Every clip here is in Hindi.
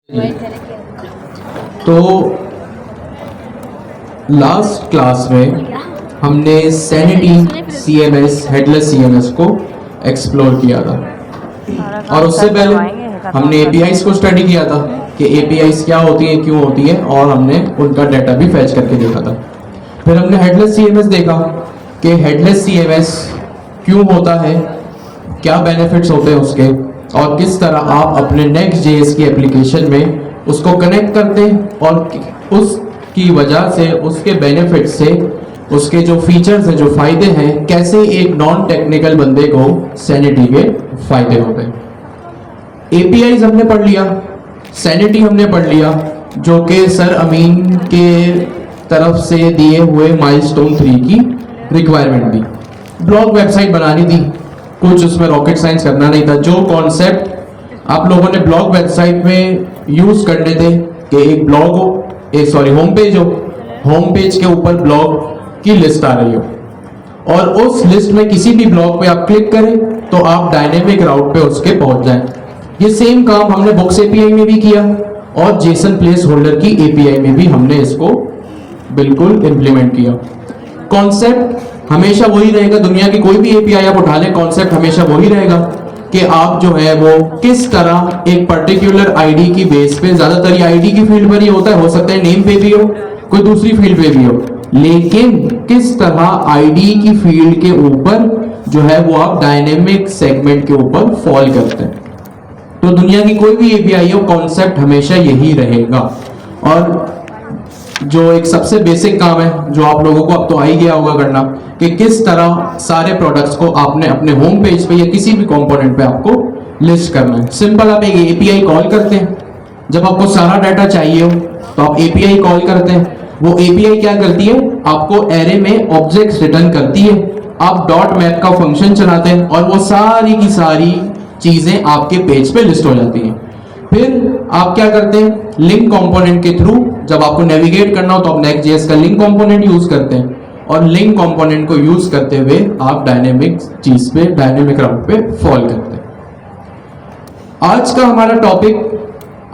तो लास्ट क्लास में हमने सैनिटी सीएमएस हेडलेस सीएमएस को एक्सप्लोर किया था और उससे पहले हमने एपीआईज को स्टडी किया था कि एपीआईज क्या होती है, क्यों होती है, और हमने उनका डाटा भी फैच करके देखा था। फिर हमने हेडलेस सीएमएस देखा कि हेडलेस सीएमएस क्यों होता है, क्या बेनिफिट्स होते हैं उसके, और किस तरह आप अपने नेक्स्ट जेएस की एप्लीकेशन में उसको कनेक्ट करते हैं और उसकी वजह से, उसके बेनिफिट से, उसके जो फीचर्स हैं, जो फायदे हैं, कैसे एक नॉन टेक्निकल बंदे को सैनिटी के फायदे होते हैं। एपीआईज हमने पढ़ लिया, सैनिटी हमने पढ़ लिया, जो कि सर अमीन के तरफ से दिए हुए माइलस्टोन 3 की रिक्वायरमेंट थी। ब्लॉग वेबसाइट बनानी थी, कुछ उसमें रॉकेट साइंस करना नहीं था। जो कॉन्सेप्ट आप लोगों ने ब्लॉग वेबसाइट में यूज करने थे कि एक ब्लॉग हो, होम पेज हो, होम पेज के ऊपर ब्लॉग की लिस्ट आ रही हो और उस लिस्ट में किसी भी ब्लॉग पे आप क्लिक करें तो आप डायनेमिक राउट पे उसके पहुंच जाएं। ये सेम काम हमने बुक्स एपीआई में भी किया और जेसन प्लेस होल्डर की एपीआई में भी हमने इसको बिल्कुल इंप्लीमेंट किया। कॉन्सेप्ट हमेशा वही रहेगा, दुनिया की कोई भी एपीआई आप उठा लें, कॉन्सेप्ट हमेशा वही रहेगा कि आप जो है वो किस तरह एक पर्टिकुलर आईडी की बेस पे, ज्यादातर ये आईडी की फील्ड पर ही होता है, हो सकता है नेम पे भी हो, कोई दूसरी फील्ड पे भी हो, लेकिन किस तरह आईडी की फील्ड के ऊपर जो है वो आप डायनेमिक सेगमेंट के ऊपर फॉल करते हैं। तो दुनिया की कोई भी एपीआई हो, कॉन्सेप्ट हमेशा यही रहेगा। और जो एक सबसे बेसिक काम है जो आप लोगों को अब तो आ ही गया होगा करना, कि किस तरह सारे प्रोडक्ट्स को आपने अपने होम पेज पे या किसी भी कंपोनेंट पे आपको लिस्ट करना है। सिंपल, आप एक एपीआई कॉल करते हैं, जब आपको सारा डाटा चाहिए हो तो आप एपीआई कॉल करते हैं। वो एपीआई क्या करती है, आपको एरे में ऑब्जेक्ट्स रिटर्न करती है, आप डॉट मैप का फंक्शन चलाते हैं और वो सारी की सारी चीजें आपके पेज पे लिस्ट हो जाती हैं। फिर आप क्या करते हैं, लिंक कंपोनेंट के थ्रू जब आपको नेविगेट करना हो तो आप नेक्स्ट.जेएस का लिंक कंपोनेंट यूज करते हैं और लिंक कंपोनेंट को यूज करते हुए आप डायनेमिक चीज पे, डायनेमिक राउट पे फॉल करते हैं। आज का हमारा टॉपिक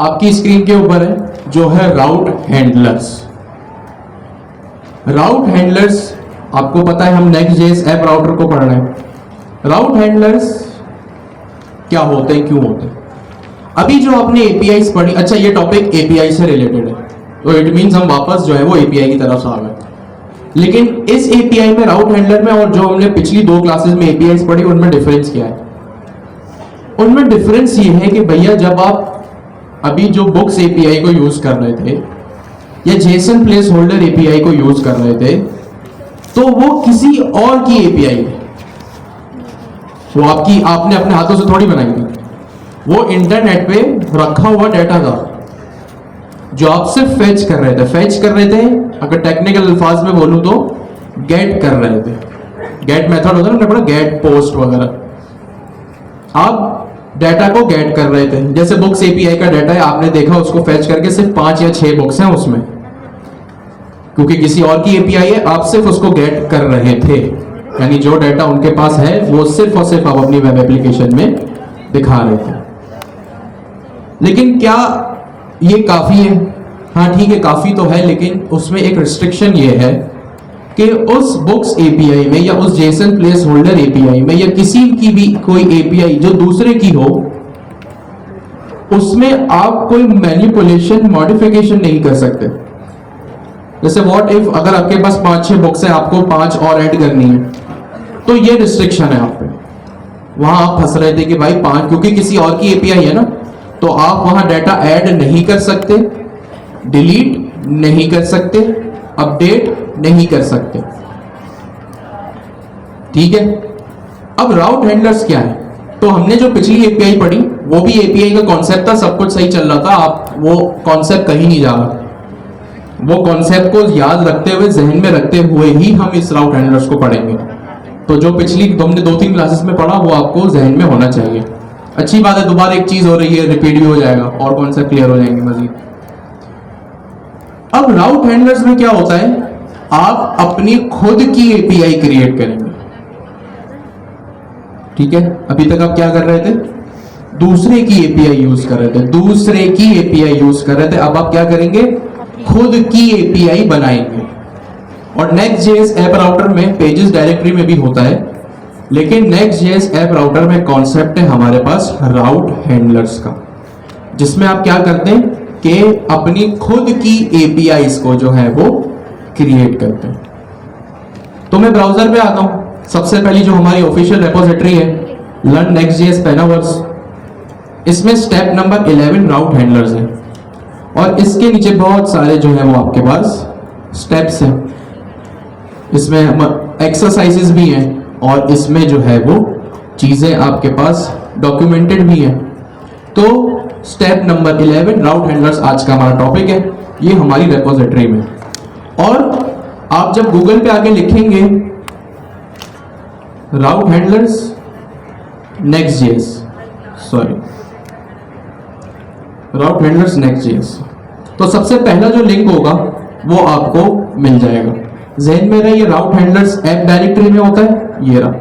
आपकी स्क्रीन के ऊपर है, जो है राउट हैंडलर्स। राउट हैंडलर्स आपको पता है, हम नेक्स्ट.जेएस ऐप राउटर को पढ़ रहे हैं। राउट हैंडलर्स क्या होते हैं, क्यों होते हैं। अभी जो आपने एपीआई पढ़ी, अच्छा ये टॉपिक एपीआई से रिलेटेड है, तो इट मींस हम वापस जो है वो एपीआई की तरफ से आ गए। लेकिन इस एपीआई में, राउट हैंडलर में, और जो हमने पिछली 2 क्लासेस में एपीआई पढ़ी, उनमें डिफरेंस क्या है। उनमें डिफरेंस ये है कि भैया जब आप अभी जो बुक्स एपीआई को यूज कर रहे थे या जेसन प्लेस होल्डर एपीआई को यूज कर रहे थे, तो वो किसी और की एपीआई है, वो आपने अपने हाथों से थोड़ी बनाई थी, वो इंटरनेट पे रखा हुआ डाटा था जो आप सिर्फ फेच कर रहे थे। फेच कर रहे थे, अगर टेक्निकल अल्फाज में बोलूं तो गेट कर रहे थे। गेट मेथड होता है ना, गेट पोस्ट वगैरह, आप डाटा को गेट कर रहे थे। जैसे बुक्स एपीआई का डाटा है, आपने देखा उसको फेच करके सिर्फ 5 या 6 बुक्स हैं उसमें, क्योंकि किसी और की एपीआई है, आप सिर्फ उसको गेट कर रहे थे, यानी जो डाटा उनके पास है वो सिर्फ और सिर्फ आप अपनी वेब एप्लीकेशन में दिखा रहे थे। लेकिन क्या ये काफी है? हाँ ठीक है, काफी तो है, लेकिन उसमें एक रिस्ट्रिक्शन ये है कि उस बुक्स एपीआई में या उस जेसन प्लेस होल्डर एपीआई में या किसी की भी कोई एपीआई जो दूसरे की हो, उसमें आप कोई मैनिपुलेशन, मॉडिफिकेशन नहीं कर सकते। जैसे व्हाट इफ अगर आपके पास 5-6 बुक्स है, आपको 5 और ऐड करनी है, तो ये रिस्ट्रिक्शन है आप पे। वहां आप फंस रहे थे कि भाई 5, क्योंकि किसी और की एपीआई है ना, तो आप वहां डाटा ऐड नहीं कर सकते, डिलीट नहीं कर सकते, अपडेट नहीं कर सकते। ठीक है। अब राउट हैंडलर्स क्या है, तो हमने जो पिछली एपीआई पढ़ी वो भी एपीआई का कॉन्सेप्ट था, सब कुछ सही चल रहा था, आप वो कॉन्सेप्ट कहीं नहीं जा रहा। वो कॉन्सेप्ट को याद रखते हुए, जहन में रखते हुए ही हम इस राउट हैंडलर्स को पढ़ेंगे। तो जो पिछली हमने 2-3 क्लासेस में पढ़ा वो आपको जहन में होना चाहिए। अच्छी बात है, दोबारा एक चीज हो रही है, रिपीट भी हो जाएगा और कॉन्सेप्ट क्लियर हो जाएंगे मजीद। अब राउट हैंडलर्स में क्या होता है, आप अपनी खुद की एपीआई क्रिएट करेंगे। ठीक है, अभी तक आप क्या कर रहे थे, दूसरे की एपीआई यूज कर रहे थे, दूसरे की एपीआई यूज कर रहे थे। अब आप क्या करेंगे, खुद की एपीआई बनाएंगे। और नेक्स्ट जेएस ऐप राउटर में पेजेस डायरेक्टरी में भी होता है, लेकिन नेक्स्ट जेएस ऐप राउटर में कॉन्सेप्ट है हमारे पास राउट हैंडलर्स का, जिसमें आप क्या करते हैं कि अपनी खुद की एपीआईज को जो है वो क्रिएट करते हैं। तो मैं ब्राउजर पे आता हूं। सबसे पहली जो हमारी ऑफिशियल रेपोजिटरी है लर्न नेक्स्ट जेएस पेनावर्स, इसमें स्टेप नंबर 11 राउट हैंडलर्स है, और इसके नीचे बहुत सारे जो है वो आपके पास स्टेप्स हैं। इसमें एक्सरसाइजेस भी हैं, और इसमें जो है वो चीजें आपके पास डॉक्यूमेंटेड भी हैं। तो स्टेप नंबर 11 राउट हैंडलर्स आज का हमारा टॉपिक है, ये हमारी रेपोजिटरी में। और आप जब गूगल पे आके लिखेंगे राउट हैंडलर्स नेक्स्ट जेएस, सॉरी राउट हैंडलर्स नेक्स्ट जेएस, तो सबसे पहला जो लिंक होगा वो आपको मिल जाएगा। ज़हन में रहे, ये राउट हैंडलर्स ऐप डायरेक्टरी में होता है, ये रहा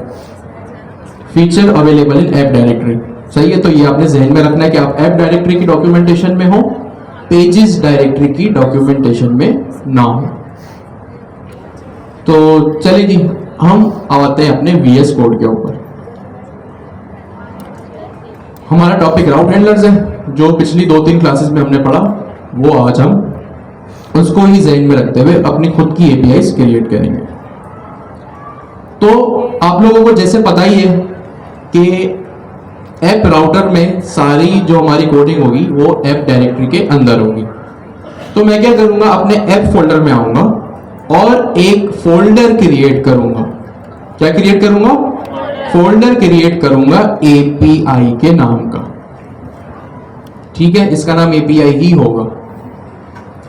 feature available in app directory. सही है, तो ये आपने ज़हन में रखना है कि आप ऐप डायरेक्टरी की डॉक्यूमेंटेशन में हो, पेजेस डायरेक्टरी की डॉक्यूमेंटेशन में ना हो। तो चलिए जी, हम आते हैं अपने वीएस कोड के ऊपर। हमारा टॉपिक राउट हैंडलर्स है, जो पिछली 2-3 क्लासेस में हमने पढ़ा, वो आज हम उसको ही ज़हन में रखते हुए अपनी खुद की एपीआईज क्रिएट करेंगे। तो आप लोगों को जैसे पता ही है कि ऐप राउटर में सारी जो हमारी कोडिंग होगी वो ऐप डायरेक्टरी के अंदर होगी। तो मैं क्या करूंगा, अपने ऐप फोल्डर में आऊंगा और एक फोल्डर क्रिएट करूंगा। क्या क्रिएट करूंगा? फोल्डर क्रिएट करूंगा एपीआई के नाम का। ठीक है, इसका नाम एपीआई ही होगा।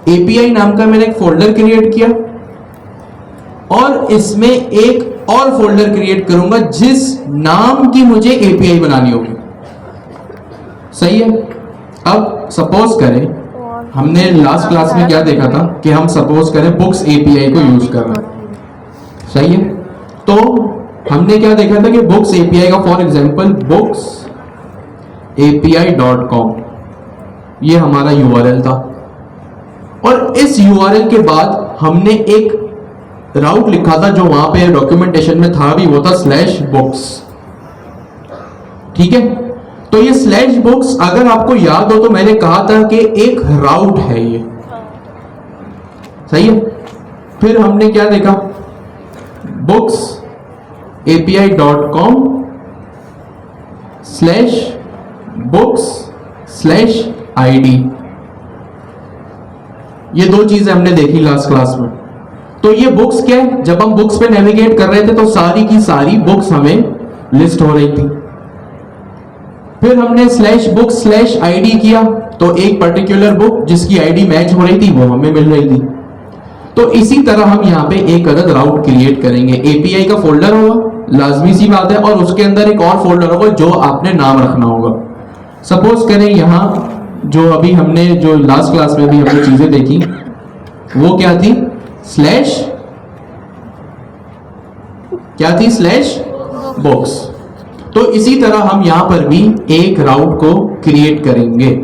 एपीआई नाम का मैंने एक फोल्डर क्रिएट किया, और इसमें एक और फोल्डर क्रिएट करूंगा जिस नाम की मुझे एपीआई बनानी होगी। सही है। अब सपोज करें, हमने लास्ट क्लास में क्या देखा था कि हम सपोज करें बुक्स एपीआई को यूज कर रहे हैं। सही है, तो हमने क्या देखा था कि बुक्स एपीआई का फॉर एग्जांपल बुक्स api.com, ये हमारा यूआरएल था। और इस यूआरएल के बाद हमने एक राउट लिखा था जो वहां पे डॉक्यूमेंटेशन में था भी, वो था /books। ठीक है, तो ये /books अगर आपको याद हो तो मैंने कहा था कि एक राउट है ये। सही है। फिर हमने क्या देखा, books api.com /books/id, ये दो चीजें हमने देखी लास्ट क्लास में। तो ये बुक्स क्या है, जब हम बुक्स पे नेविगेट कर रहे थे तो सारी की सारी बुक्स हमें लिस्ट हो रही थी। फिर हमने /books/id किया, तो एक पर्टिकुलर बुक जिसकी आईडी मैच हो रही थी वो हमें मिल रही थी। तो इसी तरह हम यहाँ पे एक अदद राउट क्रिएट करेंगे। एपीआई का फोल्डर होगा, लाजमी सी बात है, और उसके अंदर एक और फोल्डर होगा जो आपने नाम रखना होगा। सपोज करें यहाँ जो अभी हमने जो लास्ट क्लास में भी हमने चीजें देखी वो क्या थी, /books। तो इसी तरह हम यहां पर भी एक राउट को क्रिएट करेंगे।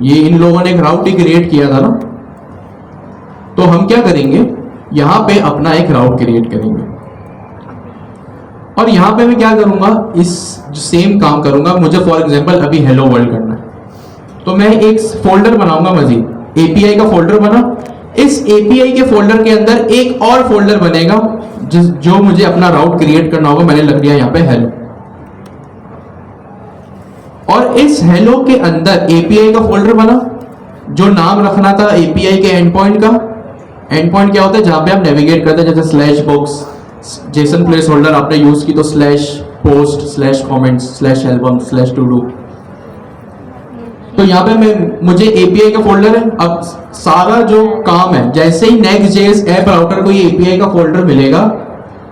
ये इन लोगों ने एक राउट ही क्रिएट किया था ना, तो हम क्या करेंगे, यहां पे अपना एक राउट क्रिएट करेंगे। और यहां पे मैं क्या करूंगा, इस सेम काम करूंगा। मुझे फॉर एग्जांपल अभी हेलो वर्ल्ड करना है, तो मैं एक फोल्डर बनाऊंगा मजीद, एपीआई का फोल्डर बना। इस एपीआई के फोल्डर के अंदर एक और फोल्डर बनेगा जो मुझे अपना राउट क्रिएट करना होगा। मैंने लग दिया यहां पे हेलो, और इस हेलो के अंदर एपीआई का फोल्डर बना जो नाम रखना था एपीआई के एंड पॉइंट का। एंड पॉइंट क्या होता है, जहां पे आप नेविगेट करते हैं, जैसे /books, जेसन प्लेस होल्डर आपने यूज की तो /post /comments /album /to-do। तो यहाँ पे मुझे एपीआई का फोल्डर है। अब सारा जो काम है, जैसे ही Next.js ऐप राउटर को ये एपीआई का फोल्डर मिलेगा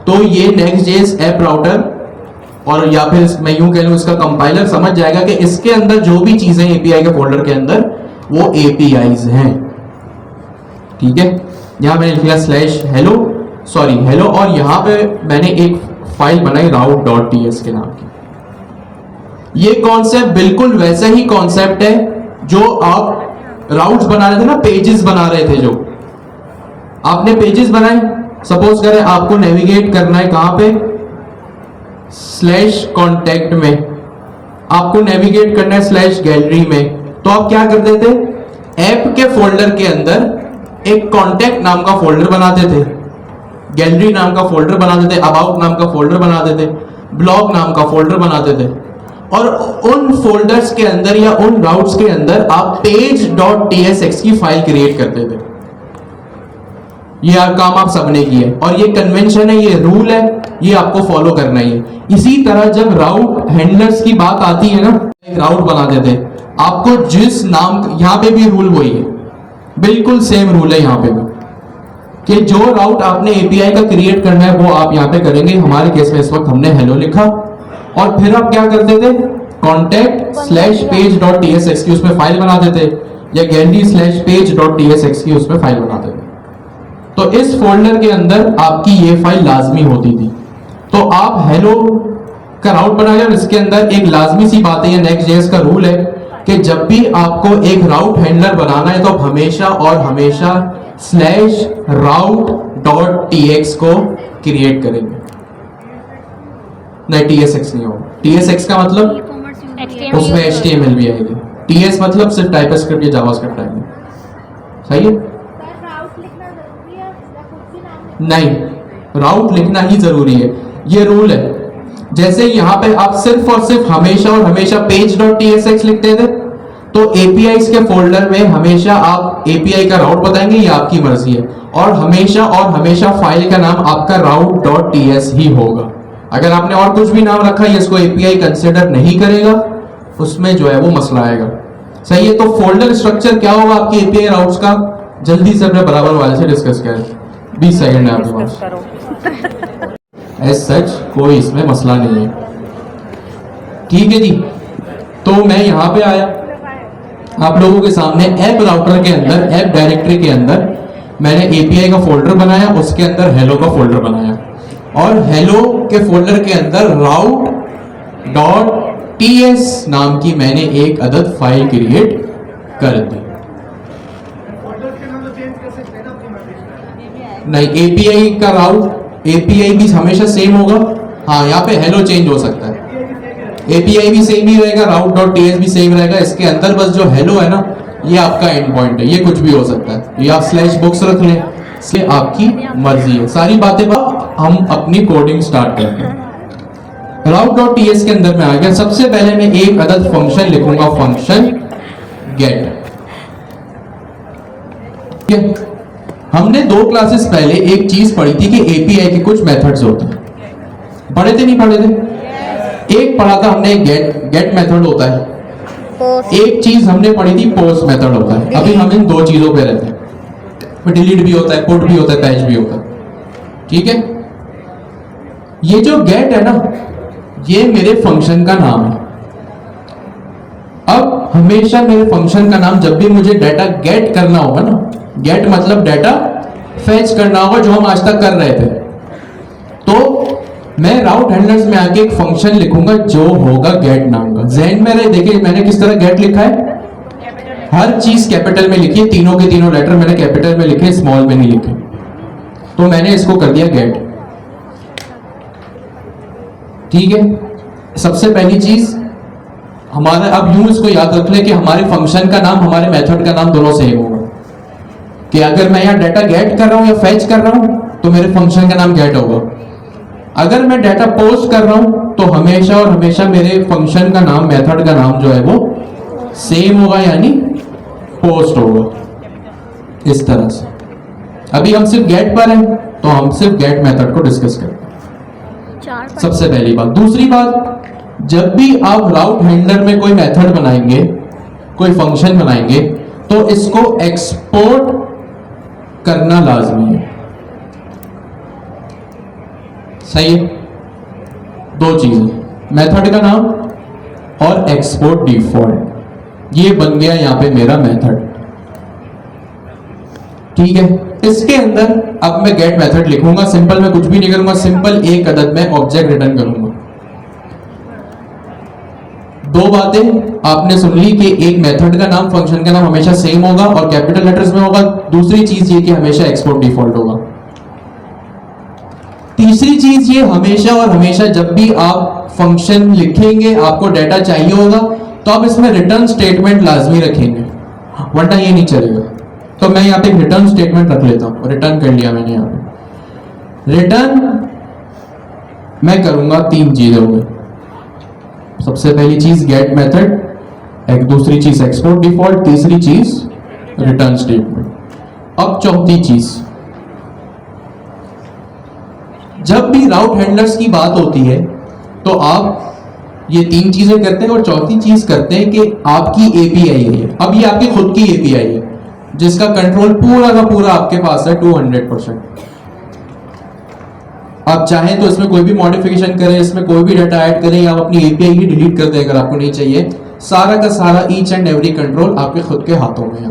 तो ये Next.js ऐप राउटर, और या फिर मैं यूं कह लूं इसका कंपाइलर समझ जाएगा कि इसके अंदर जो भी चीजें एपीआई के फोल्डर के अंदर वो एपीआईज हैं। ठीक है, यहां मैंने लिखा हेलो, और यहां पे मैंने एक फाइल बनाई route.ts के नाम की। ये कॉन्सेप्ट बिल्कुल वैसा ही कॉन्सेप्ट है जो आप राउट्स बना रहे थे ना, पेजेस बना रहे थे, जो आपने पेजेस बनाए, सपोज करें आपको नेविगेट करना है कहां पे, स्लैश कॉन्टैक्ट में, आपको नेविगेट करना है स्लैश गैलरी में, तो आप क्या करते थे, ऐप के फोल्डर के अंदर एक कॉन्टैक्ट नाम का फोल्डर बनाते थे, गैलरी नाम का फोल्डर बनाते थे, अबाउट नाम का फोल्डर बनाते थे, ब्लॉग नाम का फोल्डर बनाते थे, और उन फोल्डर्स के अंदर या उन राउट्स के अंदर आप page.tsx की फाइल क्रिएट करते थे। ये काम आप सबने किया, और ये कन्वेंशन है, ये रूल है, ये आपको फॉलो करना ही है। इसी तरह जब राउट हैंडलर्स की बात आती है ना, एक राउट बनाते थे, आपको जिस नाम, यहां पे भी रूल वही है, बिल्कुल सेम रूल है यहां पे भी, कि जो राउट आपने एपीआई का क्रिएट करना है वो आप यहां पे करेंगे। हमारे केस में इस वक्त हमने हेलो लिखा, और फिर आप क्या करते थे, कॉन्टैक्ट स्लैश page.tsx की उसमें फाइल बनाते थे, या गैलरी स्लैश page.tsx की उसमें फाइल बनाते थे। तो इस फोल्डर के अंदर आपकी ये फाइल लाजमी होती थी। तो आप हेलो का राउट बनाए, और इसके अंदर एक लाजमी सी बात है, ये नेक्स्ट.जेएस का रूल है कि जब भी आपको एक राउट हैंडलर बनाना है तो आप हमेशा और हमेशा स्लैश route.tx को क्रिएट करेंगे, नहीं tsx नहीं होगा। tsx का मतलब उसमें html भी आएगी, ts मतलब सिर्फ टाइपस्क्रिप्ट या जावास्क्रिप्ट आएगी, सही है? नहीं, राउट लिखना ही जरूरी है, ये रूल है। जैसे यहां पे आप सिर्फ और सिर्फ हमेशा और हमेशा page.tsx लिखते थे, तो एपीआई के फोल्डर में हमेशा आप एपीआई का राउट बताएंगे, ये आपकी मर्जी है, और हमेशा फाइल का नाम आपका route.ts ही होगा। अगर आपने और कुछ भी नाम रखा है, इसको एपीआई कंसिडर नहीं करेगा, उसमें जो है वो मसला आएगा, सही है? तो फोल्डर स्ट्रक्चर क्या होगा आपकी एपीआई राउट्स का, जल्दी से अपने बराबर वाले से डिस्कस करें, 20 सेकंड है आपके पास। एज सच कोई इसमें मसला नहीं है, ठीक है जी। तो मैं यहां पे आया आप लोगों के सामने, ऐप राउटर के अंदर, ऐप डायरेक्टरी के अंदर मैंने एपीआई का फोल्डर बनाया, उसके अंदर हेलो का फोल्डर बनाया, और हेलो के फोल्डर के अंदर route.ts नाम की मैंने एक अदद फाइल क्रिएट कर दी। नहीं, एपीआई का राउट, एपीआई भी हमेशा सेम होगा, हाँ यहाँ पे हेलो चेंज हो सकता है, एपीआई भी सेम ही रहेगा, route.ts भी सेम रहेगा, इसके अंदर बस जो हेलो है ना, ये आपका एंड पॉइंट है, ये कुछ भी हो सकता है, ये आप स्लैश बुक्स रख लें, इसलिए आपकी मर्जी है। सारी बातें हम अपनी कोडिंग स्टार्ट करते हैं। route.ts के अंदर में आ गया, सबसे पहले मैं एक अदद फंक्शन लिखूंगा, फंक्शन गेट। हमने 2 क्लासेस पहले एक चीज पढ़ी थी कि एपीआई के कुछ मेथड्स होते हैं, पढ़े थे नहीं पढ़े थे? एक पढ़ा था हमने गेट मेथड होता है, एक चीज हमने पढ़ी थी पोस्ट मेथड होता है। अभी हम इन 2 चीजों पे रहते हैं, डिलीट भी होता है, पुट भी होता है, पैच भी होता है, ठीक है? ये जो गेट है ना, ये मेरे फंक्शन का नाम है। अब हमेशा मेरे फंक्शन का नाम, जब भी मुझे डाटा गेट करना होगा ना, गेट मतलब डाटा फेच करना होगा, जो हम आज तक कर रहे थे, तो मैं राउट हैंडलर्स में आके एक फंक्शन लिखूंगा जो होगा गेट नाम का। ज़हन में रहे, देखिए मैंने किस तरह गेट लिखा है, हर चीज कैपिटल में लिखी है, तीनों के तीनों लेटर मैंने कैपिटल में लिखे, स्मॉल में नहीं लिखे, तो मैंने इसको कर दिया गेट, ठीक है? सबसे पहली चीज हमारा, अब यूं इसको याद रख ले कि हमारे फंक्शन का नाम, हमारे मेथड का नाम दोनों सेम होगा, कि अगर मैं यहाँ डाटा गेट कर रहा हूं या फेच कर रहा हूं तो मेरे फंक्शन का नाम गेट होगा, अगर मैं डाटा पोस्ट कर रहा हूं तो हमेशा और हमेशा मेरे फंक्शन का नाम, मेथड का नाम जो है वो सेम होगा, यानी पोस्ट होगा, इस तरह से। अभी हम सिर्फ गेट पर हैं, तो हम सिर्फ गेट मेथड को डिस्कस करें, सबसे पहली बात। दूसरी बात, जब भी आप राउट हैंडलर में कोई मेथड बनाएंगे, कोई फंक्शन बनाएंगे, तो इसको एक्सपोर्ट करना लाजमी है, सही है? 2 चीजें, मेथड का नाम और एक्सपोर्ट डिफॉल्ट, ये बन गया यहां पे मेरा मेथड, ठीक है? इसके अंदर अब मैं गेट मेथड लिखूंगा, सिंपल मैं कुछ भी नहीं करूंगा, सिंपल एक अदद में ऑब्जेक्ट रिटर्न करूंगा। दो बातें आपने सुन ली कि एक मेथड का नाम, फंक्शन का नाम हमेशा सेम होगा और कैपिटल लेटर्स में होगा। दूसरी चीज ये कि हमेशा एक्सपोर्ट डिफॉल्ट होगा। तीसरी चीज ये हमेशा और हमेशा जब भी आप फंक्शन लिखेंगे, आपको डेटा चाहिए होगा, तो आप इसमें रिटर्न स्टेटमेंट लाजमी रखेंगे, वरना ये नहीं चलेगा। तो मैं यहाँ पे एक रिटर्न स्टेटमेंट रख लेता हूँ। रिटर्न कर लिया मैंने यहाँ पे। रिटर्न मैं करूंगा तीन चीजें होंगी। सबसे पहली चीज गेट मेथड, एक दूसरी चीज एक्सपोर्ट डिफॉल्ट, तीसरी चीज रिटर्न स्टेटमेंट। अब चौथी चीज, जब भी राउट हैंडलर्स की बात होती है तो आप ये तीन चीजें करते हैं और चौथी चीज करते हैं कि आपकी एपीआई है। अब ये आपकी खुद की एपीआई है जिसका कंट्रोल पूरा का पूरा आपके पास है 200%। आप चाहें तो इसमें कोई भी मॉडिफिकेशन करें, इसमें कोई भी डाटा ऐड करें, या आप अपनी एपीआई ही डिलीट कर दें अगर आपको नहीं चाहिए। सारा का सारा ईच एंड एवरी कंट्रोल आपके खुद के हाथों में है।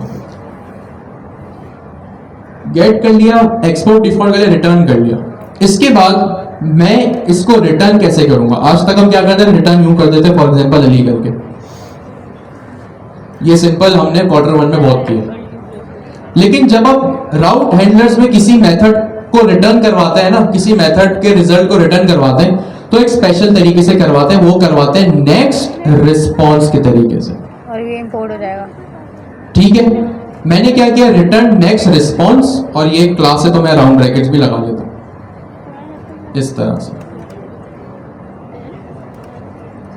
गेट कर लिया, एक्सपोर्ट डिफॉल्ट कर लिया, रिटर्न कर लिया। इसके बाद मैं इसको रिटर्न कैसे करूंगा? आज तक हम क्या करते हैं, रिटर्न यूं कर देते, फॉर एग्जांपल अली करके। ये सिंपल हमने Q1 में बहुत किया। लेकिन जब आप राउट हैंडलर्स में किसी मेथड को रिटर्न करवाते हैं ना, किसी मेथड के रिजल्ट को रिटर्न करवाते हैं, तो एक स्पेशल तरीके से करवाते हैं। वो करवाते हैं नेक्स्ट रिस्पॉन्स के तरीके से, और ये इंपोर्ट हो जाएगा। ठीक है। मैंने क्या किया, रिटर्न नेक्स्ट रिस्पॉन्स, और ये क्लास है तो मैं राउंड ब्रैकेट्स भी लगा लेता हूं इस तरह से।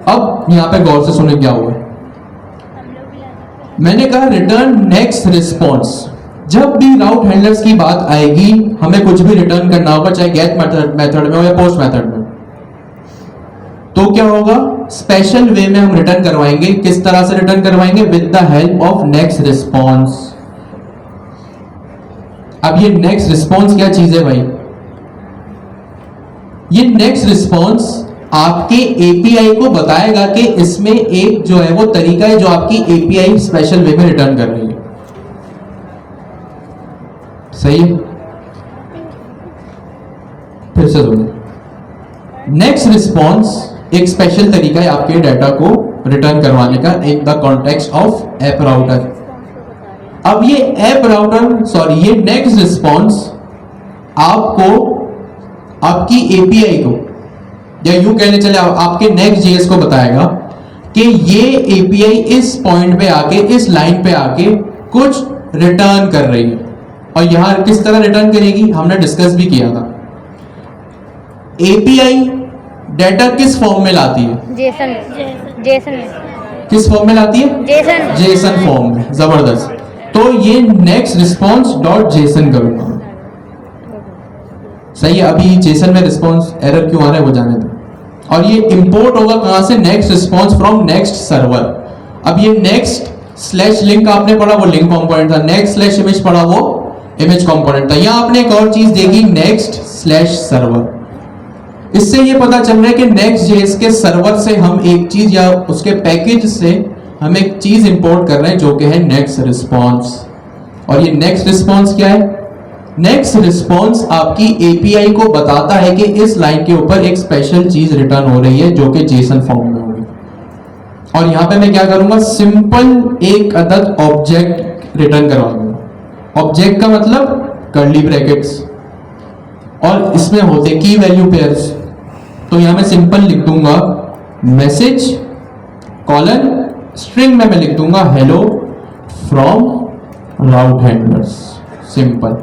अब यहां पे गौर से सुने क्या हुआ। मैंने कहा रिटर्न नेक्स्ट रिस्पॉन्स। जब भी राउट हैंडलर्स की बात आएगी, हमें कुछ भी रिटर्न करना होगा, चाहे गेट मेथड में हो या पोस्ट मेथड में, तो क्या होगा, स्पेशल वे में हम रिटर्न करवाएंगे। किस तरह से रिटर्न करवाएंगे? With the help of next response. अब ये नेक्स्ट रिस्पॉन्स क्या चीज है भाई? ये नेक्स्ट रिस्पॉन्स आपके एपीआई को बताएगा कि इसमें एक जो है वो तरीका है जो आपकी एपीआई स्पेशल वे में रिटर्न कर रही है। सही है? फिर से सुनिए, नेक्स्ट रिस्पॉन्स एक स्पेशल तरीका है आपके डाटा को रिटर्न करवाने का in the context of app router. अब ये ऐप राउटर, सॉरी, ये नेक्स्ट रिस्पॉन्स आपको आपकी एपीआई को, या यूं कहने चले आपके नेक्स्ट जेएस को बताएगा कि ये एपीआई इस पॉइंट पे आके, इस लाइन पे आके कुछ रिटर्न कर रही है। और यहां किस तरह रिटर्न करेगी हमने डिस्कस भी किया था। एपीआई डाटा किस फॉर्म में लाती है? जेसन में। किस फॉर्म में लाती है? जेसन फॉर्म में। जबरदस्त। तो ये नेक्स्ट रिस्पॉन्स डॉट जेसन करूंगा। सही है? अभी जेसन में रिस्पॉन्स एरर क्यों आ रहा है वो जाने दो। और ये इंपोर्ट होगा कहां से? Next response from next server. अब ये नेक्स्ट स्लैश लिंक आपने पढ़ा, वो लिंक कंपोनेंट था। नेक्स्ट स्लैश इमेज पढ़ा, वो इमेज कंपोनेंट था। यहां आपने एक और चीज देखी, नेक्स्ट स्लैश सर्वर। इससे ये पता चल रहा है कि नेक्स्ट जेएस के सर्वर से हम एक चीज या उसके पैकेज से हम एक चीज इंपोर्ट कर रहे हैं जो कि है नेक्स्ट रिस्पॉन्स। और ये नेक्स्ट रिस्पॉन्स क्या है? नेक्स्ट रिस्पॉन्स आपकी एपीआई को बताता है कि इस लाइन के ऊपर एक स्पेशल चीज रिटर्न हो रही है जो कि जेसन फॉर्म में होगी। और यहां पे मैं क्या करूंगा, सिंपल एक अदद ऑब्जेक्ट रिटर्न करवा दूंगा। ऑब्जेक्ट का मतलब कर्ली ब्रैकेट्स, और इसमें होते की वैल्यू पेयर्स। तो यहां मैं सिंपल लिख दूंगा मैसेज कॉलन स्ट्रिंग में मैं लिख दूंगा hello from route handlers. Simple.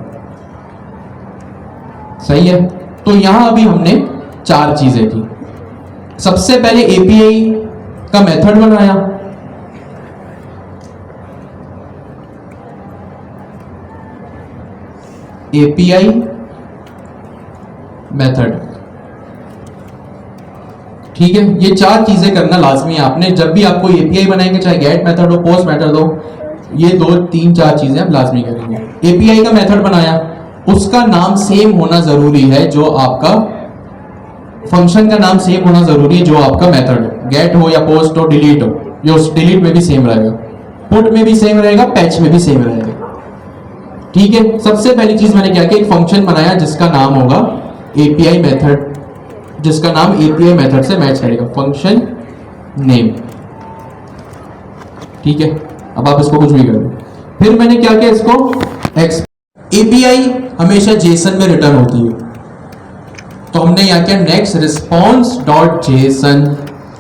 सही है? तो यहां अभी हमने चार चीजें की। सबसे पहले एपीआई का मेथड बनाया, एपीआई मेथड, ठीक है। ये चार चीजें करना लाजमी है आपने जब भी आपको एपीआई बनाएंगे, चाहे गेट मेथड हो, पोस्ट मेथड हो, ये दो तीन चार चीजें हम लाजमी करेंगे। एपीआई का मेथड बनाया, उसका नाम सेम होना जरूरी है जो आपका फंक्शन का नाम सेम होना जरूरी है जो आपका मेथड है। गेट हो या पोस्ट हो, डिलीट हो, ये उस डिलीट में भी सेम रहेगा, पुट में भी सेम रहेगा, पैच में भी सेम रहेगा। ठीक है। सबसे पहली चीज मैंने क्या किया, एक फंक्शन बनाया जिसका नाम होगा एपीआई मेथड, जिसका नाम एपीआई मेथड से मैच करेगा, फंक्शन नेम। ठीक है, अब आप इसको कुछ भी कर दो। फिर मैंने क्या किया, इसको एपीआई हमेशा जेसन में रिटर्न होती है, तो हमने यहाँ किया नेक्स्ट रिस्पॉन्स डॉट जेसन।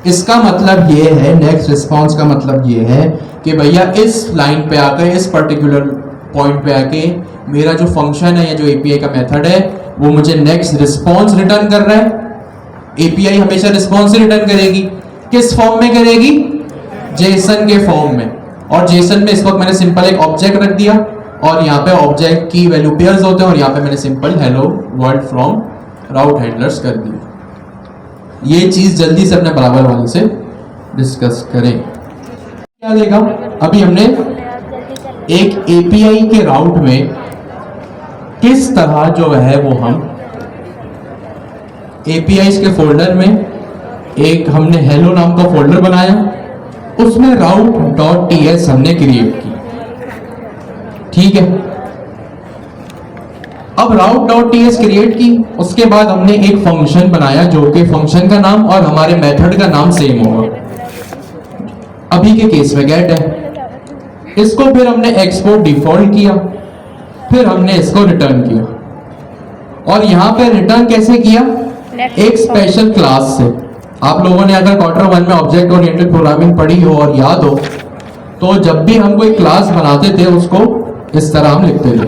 इसका मतलब ये है, नेक्स्ट रिस्पॉन्स का मतलब ये है कि भैया इस लाइन पे आकर, इस पर्टिकुलर पॉइंट पे आके मेरा जो फंक्शन है या जो एपीआई का मेथड है वो मुझे नेक्स्ट रिस्पॉन्स रिटर्न कर रहा है। एपीआई हमेशा रिस्पॉन्स रिटर्न करेगी, किस फॉर्म में करेगी, जेसन के फॉर्म में। और जेसन में इस वक्त मैंने सिंपल एक ऑब्जेक्ट रख दिया और यहाँ पे ऑब्जेक्ट की वैल्यू पेयर्स होते हैं और यहाँ पे मैंने simple hello world from route handlers कर दिया। ये चीज जल्दी से अपने बराबर वाले से डिस्कस करें। क्या देगा, अभी हमने एक एपीआई के राउट में किस तरह जो है वो हम एपीआई के फोल्डर में एक हमने हेलो नाम का फोल्डर बनाया, उसमें राउट डॉट टीएस हमने क्रिएट की। ठीक है, अब राउट डॉट टीएस क्रिएट की, उसके बाद हमने एक फंक्शन बनाया जो कि फंक्शन का नाम और हमारे मेथड का नाम सेम होगा। अभी के केस में गेट है, इसको फिर हमने एक्सपोर्ट डिफॉल्ट किया, फिर हमने इसको रिटर्न किया। और यहां पे रिटर्न कैसे किया, एक स्पेशल क्लास से। आप लोगों ने अगर क्वार्टर 1 में ऑब्जेक्ट ओरिएंटेड प्रोग्रामिंग पढ़ी हो और याद हो, तो जब भी हम कोई क्लास बनाते थे उसको इस तरह हम लिखते थे।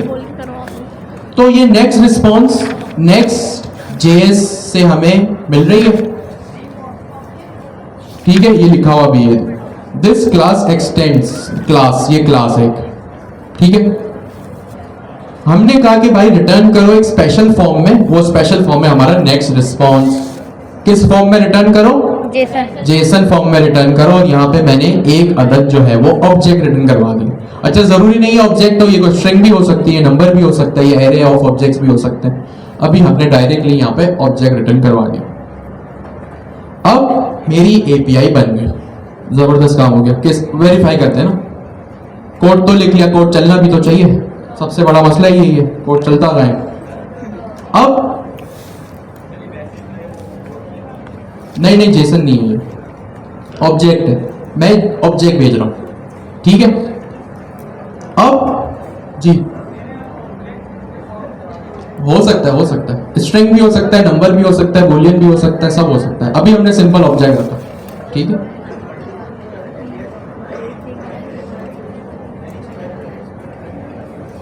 तो ये नेक्स्ट रिस्पॉन्स नेक्स्ट जेएस से हमें मिल रही है। ठीक है, ये लिखा हुआ भी है, दिस क्लास एक्सटेंड्स क्लास, ये क्लास है। ठीक है, हमने कहा कि भाई रिटर्न करो एक स्पेशल फॉर्म में, वो स्पेशल फॉर्म है हमारा नेक्स्ट रिस्पॉन्स। किस फॉर्म में रिटर्न करो, जेसन फॉर्म में रिटर्न करो। और यहाँ पे मैंने एक अदद जो है वो ऑब्जेक्ट रिटर्न करवा दी। अच्छा, जरूरी नहीं है ऑब्जेक्ट तो, ये कोई स्ट्रिंग भी हो सकती है, नंबर भी हो सकता है, ये एरे ऑफ ऑब्जेक्ट्स भी हो सकते हैं। अभी हमने डायरेक्टली यहाँ पे ऑब्जेक्ट रिटर्न करवा दिया। अब मेरी एपीआई बन गई, जबरदस्त काम हो गया। किस वेरीफाई करते हैं ना, कोड तो लिख लिया, कोड चलना भी तो चाहिए, सबसे बड़ा मसला यही है, कोड चलता रहे। अब नहीं जेसन नहीं है, ऑब्जेक्ट है, मैं ऑब्जेक्ट भेज रहा हूं। ठीक है, अब जी हो सकता है स्ट्रिंग भी हो सकता है, नंबर भी हो सकता है, बूलियन भी हो सकता है, सब हो सकता है। अभी हमने सिंपल ऑब्जेक्ट रखा। ठीक है,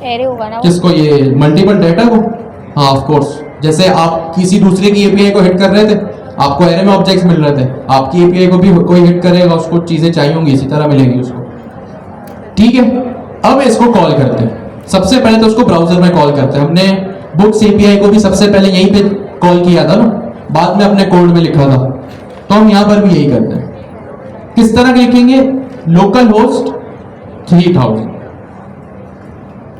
एरे होगा ना, किसको, ये मल्टीपल डेटा को? हाँ ऑफ कोर्स, जैसे आप किसी दूसरे की एपीआई को हिट कर रहे थे, आपको एरे में ऑब्जेक्ट्स मिल रहे थे, आपकी एपीआई को भी कोई हिट करेगा, उसको चीजें चाहिए होंगी, इसी तरह मिलेगी उसको। ठीक है, अब इसको कॉल करते हैं। सबसे पहले तो उसको ब्राउजर में कॉल करते हैं। हमने बुक्स एपीआई को भी सबसे पहले यहीं पे कॉल किया था ना, बाद में अपने कोड में लिखा था, तो हम यहां पर भी यही करते हैं। किस तरह लिखेंगे, लोकल होस्ट 3000,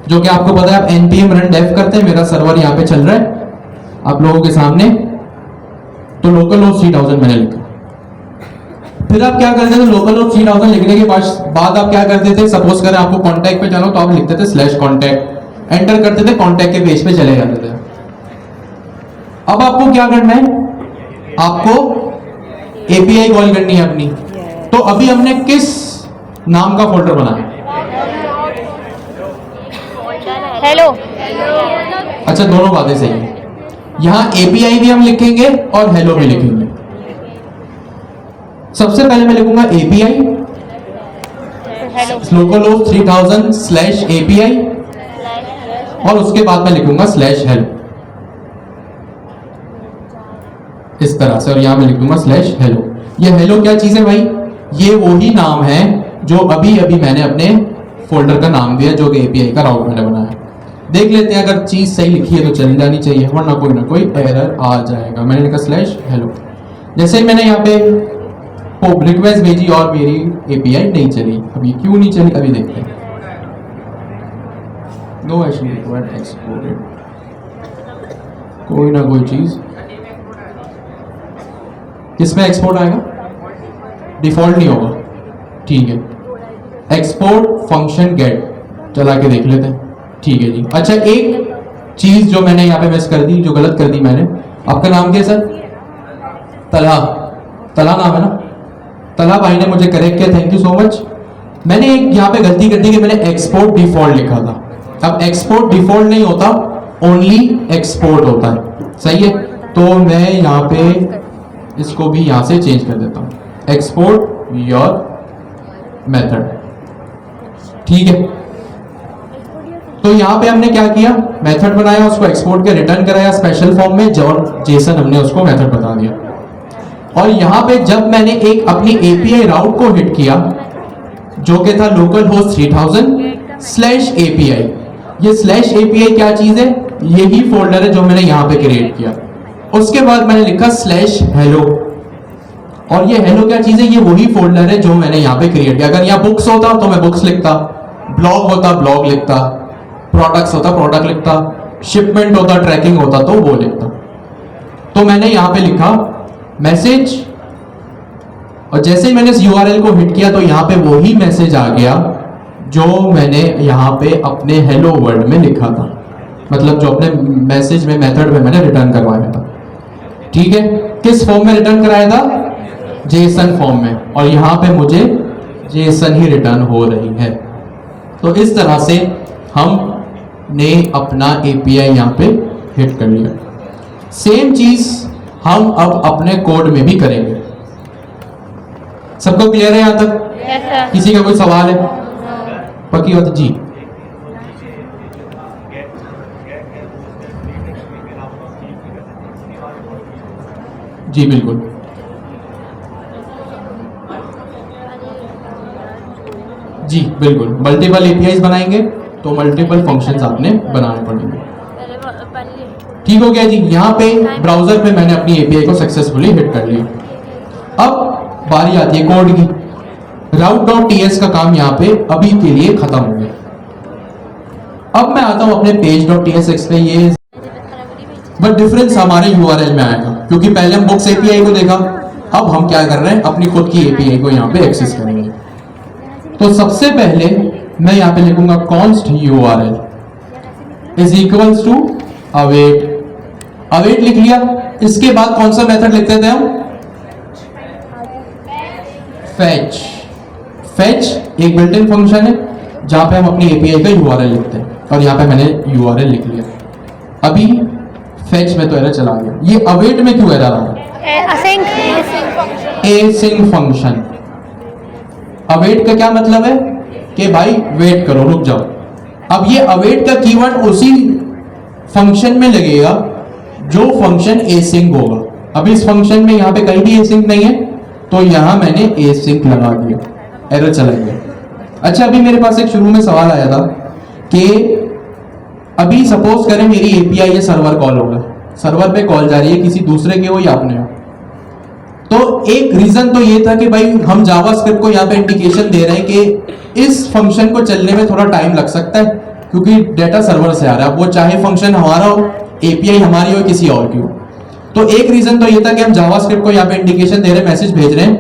जो कि आपको पता है, आप npm run dev करते हैं, मेरा सर्वर यहाँ पे चल रहा है आप लोगों के सामने, तो लोकल होस्ट 3000 मैंने लिखा। फिर आप क्या करते थे, लोकल होस्ट 3000 लिखने के बाद आप क्या करते थे, सपोज करें आपको कॉन्टैक्ट पे जाना तो आप लिखते थे /contact, एंटर करते थे, कॉन्टैक्ट के पेज पे चले जाते थे। अब आपको क्या करना है, आपको एपीआई कॉल करनी है अपनी। तो अभी हमने किस नाम का फोल्डर बनाया, हेलो। अच्छा, दोनों बातें सही है। यहां एपीआई भी हम लिखेंगे और हेलो भी लिखेंगे। सबसे पहले मैं लिखूंगा एपीआई लोकलहोस्ट 3000 /API और उसके बाद मैं लिखूंगा /help इस तरह से, और यहां मैं लिखूंगा /hello। ये हेलो क्या चीज है भाई, ये वही नाम है जो अभी मैंने अपने फोल्डर का नाम दिया, जो कि एपीआई का राउट मैंने बनाया। देख लेते हैं, अगर चीज सही लिखी है तो चल जानी चाहिए, वरना कोई ना कोई एरर आ जाएगा। मैंने लिखा /hello। जैसे ही मैंने यहाँ पे रिक्वेस्ट भेजी और मेरी एपीआई नहीं चली। अभी क्यों नहीं चली, अभी देखते हैं। नो एक्शन रिक्वायर्ड एक्सपोर्टेड, कोई ना कोई चीज किसमें एक्सपोर्ट आएगा, डिफॉल्ट नहीं होगा। ठीक है, एक्सपोर्ट फंक्शन गेट चला के देख लेते हैं। ठीक है जी। अच्छा, एक चीज जो मैंने यहाँ पे मिस कर दी, जो गलत कर दी मैंने। आपका नाम क्या है सर? तला नाम है ना? तला भाई ने मुझे करेक्ट किया, थैंक यू सो मच। मैंने एक यहाँ पे गलती कर दी कि मैंने एक्सपोर्ट डिफॉल्ट लिखा था। अब एक्सपोर्ट डिफॉल्ट नहीं होता, ओनली एक्सपोर्ट होता है, सही है। तो मैं यहाँ पे इसको भी यहाँ से चेंज कर देता हूँ, एक्सपोर्ट योर मेथड, ठीक है। तो यहाँ पे हमने क्या किया, मेथड बनाया, उसको एक्सपोर्ट के रिटर्न कराया स्पेशल फॉर्म में, और जेसन हमने उसको मेथड बता दिया। और यहाँ पे जब मैंने एक अपनी एपीआई राउट को हिट किया जो कि था लोकल होस्ट 3000/API, ये /API क्या चीज है, यही फोल्डर है जो मैंने यहाँ पे क्रिएट किया। उसके बाद मैंने लिखा /hello, और ये हेलो क्या चीज है, ये वही फोल्डर है जो मैंने यहाँ पे क्रिएट किया। अगर यहाँ बुक्स होता तो मैं बुक्स लिखता, ब्लॉग होता ब्लॉग लिखता, प्रोडक्ट्स होता प्रोडक्ट लिखता, शिपमेंट होता ट्रैकिंग होता तो वो लिखता। तो मैंने यहाँ पे लिखा मैसेज, और जैसे ही मैंने इस यूआरएल को हिट किया तो यहाँ पे वही मैसेज आ गया जो मैंने यहाँ पे अपने हेलो वर्ल्ड में लिखा था, मतलब जो अपने मैसेज में मेथड में मैंने रिटर्न करवाया था, ठीक है। किस फॉर्म में रिटर्न कराया था, जेसन फॉर्म में, और यहाँ पे मुझे जेसन ही रिटर्न हो रही है। तो इस तरह से हमने अपना एपीआई यहाँ पे हिट कर लिया। सेम चीज हम अब अपने कोड में भी करेंगे। सबको क्लियर है यहाँ तक? Yes, sir. किसी का कोई सवाल है? पक्की बात जी। जी बिल्कुल, जी बिल्कुल। मल्टीपल एपीआईज बनाएंगे तो मल्टीपल फंक्शंस आपने बनाने पड़ेंगे, ठीक हो गया जी। यहाँ पे ब्राउजर पे मैंने अपनी एपीआई को सक्सेसफुली हिट कर लिया। अब बारी आती है कोड की। route.ts का काम यहाँ पे अभी के लिए खत्म हो गया। अब मैं आता हूँ अपने page.tsx पे, ये बट डिफरेंस हमारे यूआरएल में आएगा, क्योंकि पहले हम बुक्स एपीआई को देखा, अब हम क्या कर रहे हैं, अपनी खुद की एपीआई को यहाँ पे एक्सेस करेंगे। तो सबसे पहले मैं यहाँ पे लिखूंगा const url is equals to await। await लिख लिया। इसके बाद कौन सा मेथड लिखते थे हम, fetch। fetch एक बिल्ट इन फंक्शन है जहां पे हम अपनी एपीआई का यूआरएल लिखते हैं, और यहाँ पे मैंने यूआरएल लिख लिया। अभी fetch में तो एरर चला गया, ये await में क्यों एरर आ रहा है, async फंक्शन। await का क्या मतलब है कि भाई वेट करो, रुक जाओ। अब ये await का कीवर्ड उसी फंक्शन में लगेगा जो फंक्शन async होगा। अब इस फंक्शन में यहाँ पे कहीं भी async नहीं है, तो यहां मैंने async लगा दिया, एरर चला गया। अच्छा, अभी मेरे पास एक शुरू में सवाल आया था कि अभी सपोज करें मेरी एपीआई ये सर्वर कॉल होगा, सर्वर पे कॉल जा रही है, किसी दूसरे के हो या अपने हो। तो एक रीजन तो ये था कि भाई हम जावास्क्रिप्ट को यहाँ पे इंडिकेशन दे रहे हैं कि इस फंक्शन को चलने में थोड़ा टाइम लग सकता है, क्योंकि डेटा सर्वर से आ रहा है, वो चाहे फंक्शन हमारा हो, एपीआई हमारी हो, किसी और की हो। तो एक रीजन तो ये था कि हम जावास्क्रिप्ट को यहाँ पे इंडिकेशन दे रहे हैं, मैसेज भेज रहे हैं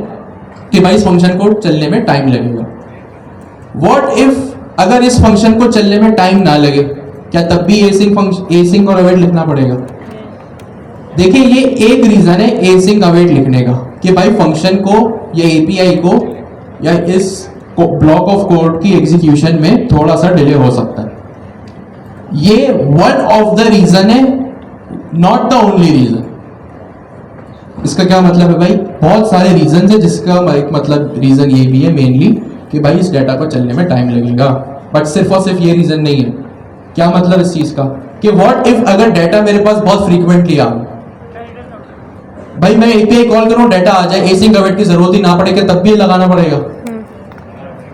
कि भाई इस फंक्शन को चलने में टाइम लगेगा। व्हाट इफ अगर इस फंक्शन को चलने में टाइम ना लगे, क्या तब भी एसिंक और अवेट लिखना पड़ेगा? देखिए, ये एक रीजन है एसिंक अवेट लिखने का कि भाई फंक्शन को या एपीआई को या इस ब्लॉक ऑफ कोड की एग्जीक्यूशन में थोड़ा सा डिले हो सकता है। ये वन ऑफ द रीजन है, नॉट द ओनली रीजन। इसका क्या मतलब है भाई, बहुत सारे रीजन है, जिसका मतलब रीजन ये भी है मेनली कि भाई इस डेटा को चलने में टाइम लगेगा। बट सिर्फ और सिर्फ ये रीजन नहीं है। क्या मतलब इस चीज का कि व्हाट इफ अगर डेटा मेरे पास बहुत फ्रीक्वेंटली आ, भाई मैं एपीआई कॉल करूं, डेटा आ जाए, एसिंक अवेट की जरूरत ही ना पड़े, क्या तब भी ये लगाना पड़ेगा?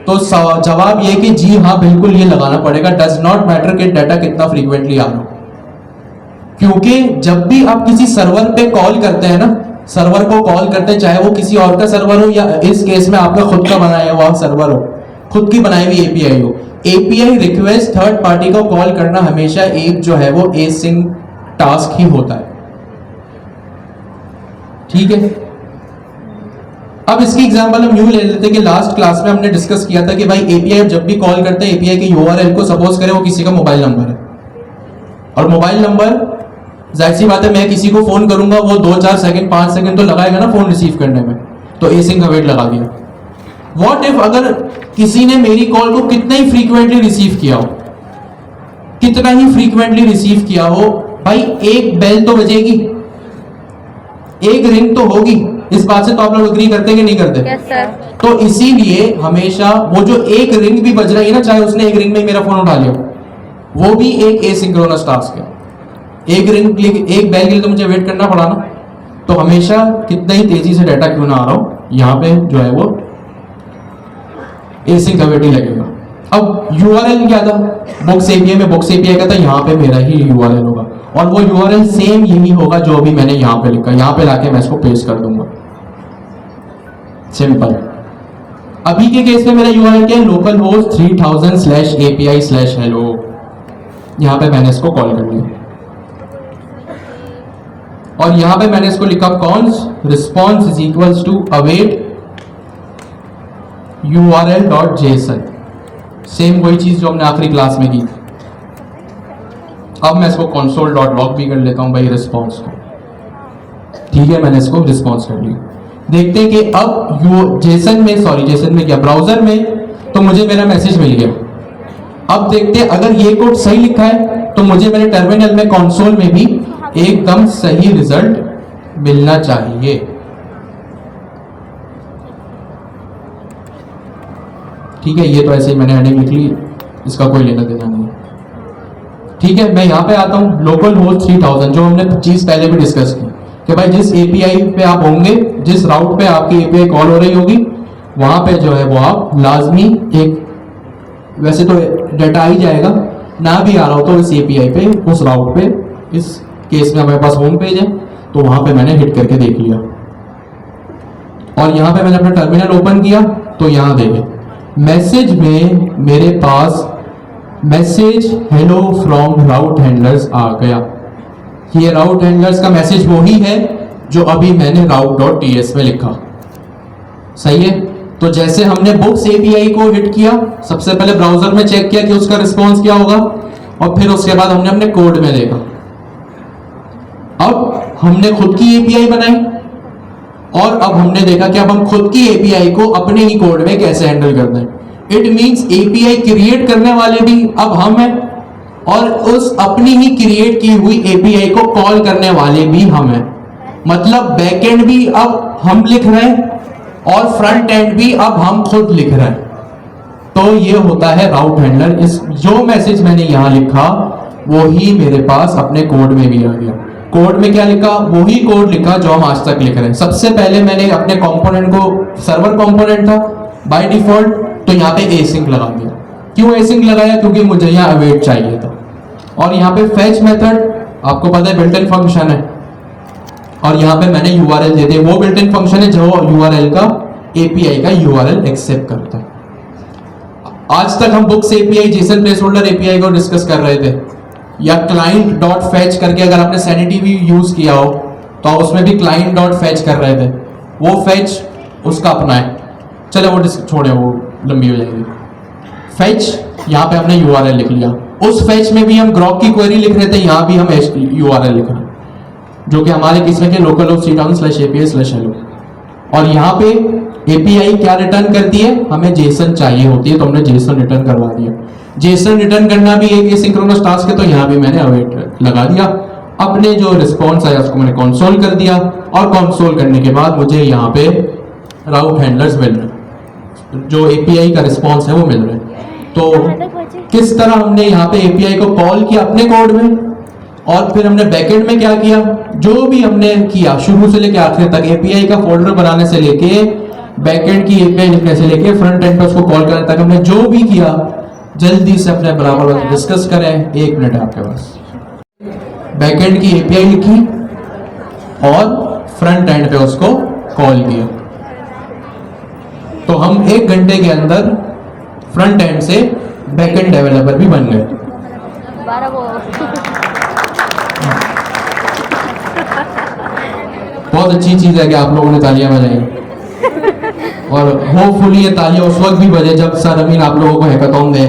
तो जवाब ये कि जी हाँ, बिल्कुल ये लगाना पड़ेगा। डज नॉट मैटर कि डेटा कितना फ्रीक्वेंटली आ रहा, क्योंकि जब भी आप किसी सर्वर पे कॉल करते हैं ना, सर्वर को कॉल करते हैं, चाहे वो किसी और का सर्वर हो या इस केस में आपका खुद का बनाया हुआ सर्वर हो, खुद की बनाई हुई एपीआई हो, एपीआई रिक्वेस्ट थर्ड पार्टी को कॉल करना हमेशा एक जो है वो एसिंक टास्क ही होता है, ठीक है। अब इसकी एग्जांपल हम यूं ले लेते हैं कि लास्ट क्लास में हमने डिस्कस किया था कि भाई एपीआई जब भी कॉल करते हैं, एपीआई के यूआरएल को सपोज करें वो किसी का मोबाइल नंबर है, और मोबाइल नंबर जाहिर सी बात है मैं किसी को फोन करूंगा, वो 2-4 सेकंड 5 सेकंड तो लगाएगा ना फोन रिसीव करने में, तो एसिंक अवेट लगा दिया। व्हाट इफ अगर किसी ने मेरी कॉल को कितना ही फ्रीक्वेंटली रिसीव किया हो, कितना ही फ्रीक्वेंटली रिसीव किया हो, भाई एक बेल तो बजेगी, एक रिंग तो होगी। इस बात से तो आप लोग एग्री करते हैं कि नहीं करते? Yes sir. तो इसीलिए हमेशा वो जो एक रिंग भी बज रही है ना, चाहे उसने एक रिंग में मेरा फोन उठा लिया, वो भी एक एसिंक्रोनस टास्क है। एक रिंग के लिए, एक बेल के लिए तो मुझे वेट करना पड़ा ना। तो हमेशा कितना ही तेजी से डाटा क्यों ना आ रहा हो, यहाँ पे जो है वो एसिंक वेटिंग लगेगा। अब यूआरएल क्या था, बुक्स एपीआई में बुक्स एपीआई का था, यहाँ पे मेरा ही यूआरएल होगा और वो यूआरएल सेम यही होगा जो अभी मैंने यहाँ पे लिखा, यहाँ पे लाके मैं इसको पेस्ट कर दूंगा। सिंपल। अभी के केस में मेरा यूआरएल क्या है, लोकल होस्ट 3000/API/hello। यहाँ पे मैंने इसको कॉल कर लिया और यहाँ पे मैंने इसको लिखा const response is equals to await url.json। Same वही चीज जो हमने आखिरी क्लास में की थी। अब मैं इसको console.log भी कर लेता हूं भाई रिस्पॉन्स को। ठीक है, मैंने इसको रिस्पॉन्स कर लिया। देखते हैं कि अब जेसन में क्या, ब्राउजर में तो मुझे मेरा मैसेज मिल गया। अब देखते हैं अगर ये कोड सही लिखा है तो मुझे मेरे टर्मिनल में कंसोल में भी एकदम सही रिजल्ट मिलना चाहिए। ठीक है, ये तो ऐसे ही मैंने हेडिंग लिख ली, इसका कोई लेना देना नहीं है। ठीक है, मैं यहाँ पे आता हूँ लोकल होस्ट 3000, जो हमने चीज पहले भी डिस्कस की कि भाई जिस एपीआई पे आप होंगे, जिस राउट पे आपकी एपीआई कॉल हो रही होगी, वहां पे जो है वो आप लाजमी एक, वैसे तो डाटा आ ही जाएगा, ना भी आ रहा हो तो इस एपीआई पे, उस राउट पे, इस केस में हमारे पास होम पेज है तो वहां पे मैंने हिट करके देख लिया और यहाँ पे मैंने अपना टर्मिनल ओपन किया तो यहाँ देखें मैसेज में मेरे पास message hello from route handlers आ गया। ये राउट हैंडलर्स का मैसेज वही है जो अभी मैंने route.ts में लिखा। सही है, तो जैसे हमने बुक्स एपीआई को हिट किया, सबसे पहले ब्राउजर में चेक किया कि उसका रिस्पॉन्स क्या होगा और फिर उसके बाद हमने अपने कोड में देखा। अब हमने खुद की एपीआई बनाई और अब हमने देखा कि अब हम खुद की एपीआई को अपने ही कोड में कैसे हैंडल करते हैं। इट मींस एपीआई क्रिएट करने वाले भी अब हम हैं और उस अपनी ही क्रिएट की हुई एपीआई को कॉल करने वाले भी हम हैं। मतलब बैकएंड भी अब हम लिख रहे हैं और फ्रंट एंड भी अब हम खुद लिख रहे हैं। तो ये होता है राउट हैंडलर। इस जो मैसेज मैंने यहां लिखा वही मेरे पास अपने कोड में भी आ गया। कोड में क्या लिखा, वही कोड लिखा जो हम आज तक लिख रहे हैं। सबसे पहले मैंने अपने कंपोनेंट को, सर्वर कंपोनेंट था बाय डिफॉल्ट, तो यहाँ पे एसिंक लगा दिया। क्यों एसिंक लगाया, क्योंकि मुझे यहाँ अवेट चाहिए था। और यहाँ पे फेच मेथड आपको पता है बिल्ट इन फंक्शन है और यहाँ पे मैंने यूआरएल दे दिया। वो बिल्ट इन फंक्शन है जो यूआरएल का, एपीआई का यूआरएल एक्सेप्ट करता है। आज तक हम books API, Jason placeholder API को डिस्कस कर रहे थे, या क्लाइंट डॉट फैच करके, अगर आपने सैनिटी भी यूज किया हो तो उसमें भी क्लाइंट डॉट फैच कर रहे थे। वो फैच उसका अपना है, चले वो छोड़े, वो लंबी हो जाएगी। फैच यहाँ पे हमने यूआरएल लिख लिया। उस फैच में भी हम ग्रॉक की क्वेरी लिख रहे थे, यहाँ भी हम यूआरएल लिख रहे हैं जो कि हमारे केस में लोकल होस्ट 3000/API/hello। और यहाँ पे एपीआई क्या रिटर्न करती है, हमें जेसन चाहिए होती है तो हमने जेसन रिटर्न करवा दिया। जेसन रिटर्न करना भी एक एसिंक्रोनस टास्क है तो यहाँ भी मैंने अवेट लगा दिया। अपने जो रिस्पॉन्स आया उसको मैंने कंसोल कर दिया और कंसोल करने के बाद मुझे यहाँ पे राउट हैंडलर्स मिल रहे हैं, जो एपीआई का रिस्पॉन्स है वो मिल रहे हैं। तो किस तरह हमने यहाँ पे एपीआई को कॉल किया अपने कोड में और फिर हमने बैकएंड में क्या किया, जो भी हमने किया शुरू से लेके आखिर तक, एपीआई का फोल्डर बनाने से लेके बैकएंड की एपीआई लिखने से लेके फ्रंट एंड पे उसको कॉल करने तक हमने जो भी किया, जल्दी से अपने बराबर डिस्कस करें। 1 मिनट है आपके पास। बैकएंड की एपीआई लिखी और फ्रंट एंड पे उसको कॉल किया, तो हम 1 घंटे के अंदर फ्रंट एंड से बैकएंड डेवलपर भी बन गए। बहुत अच्छी चीज है कि आप लोगों ने तालियां बजाई और होपफुली ये तालियां उस वक्त भी बजे जब सर अमीन आप लोगों को हैकाथॉन दे,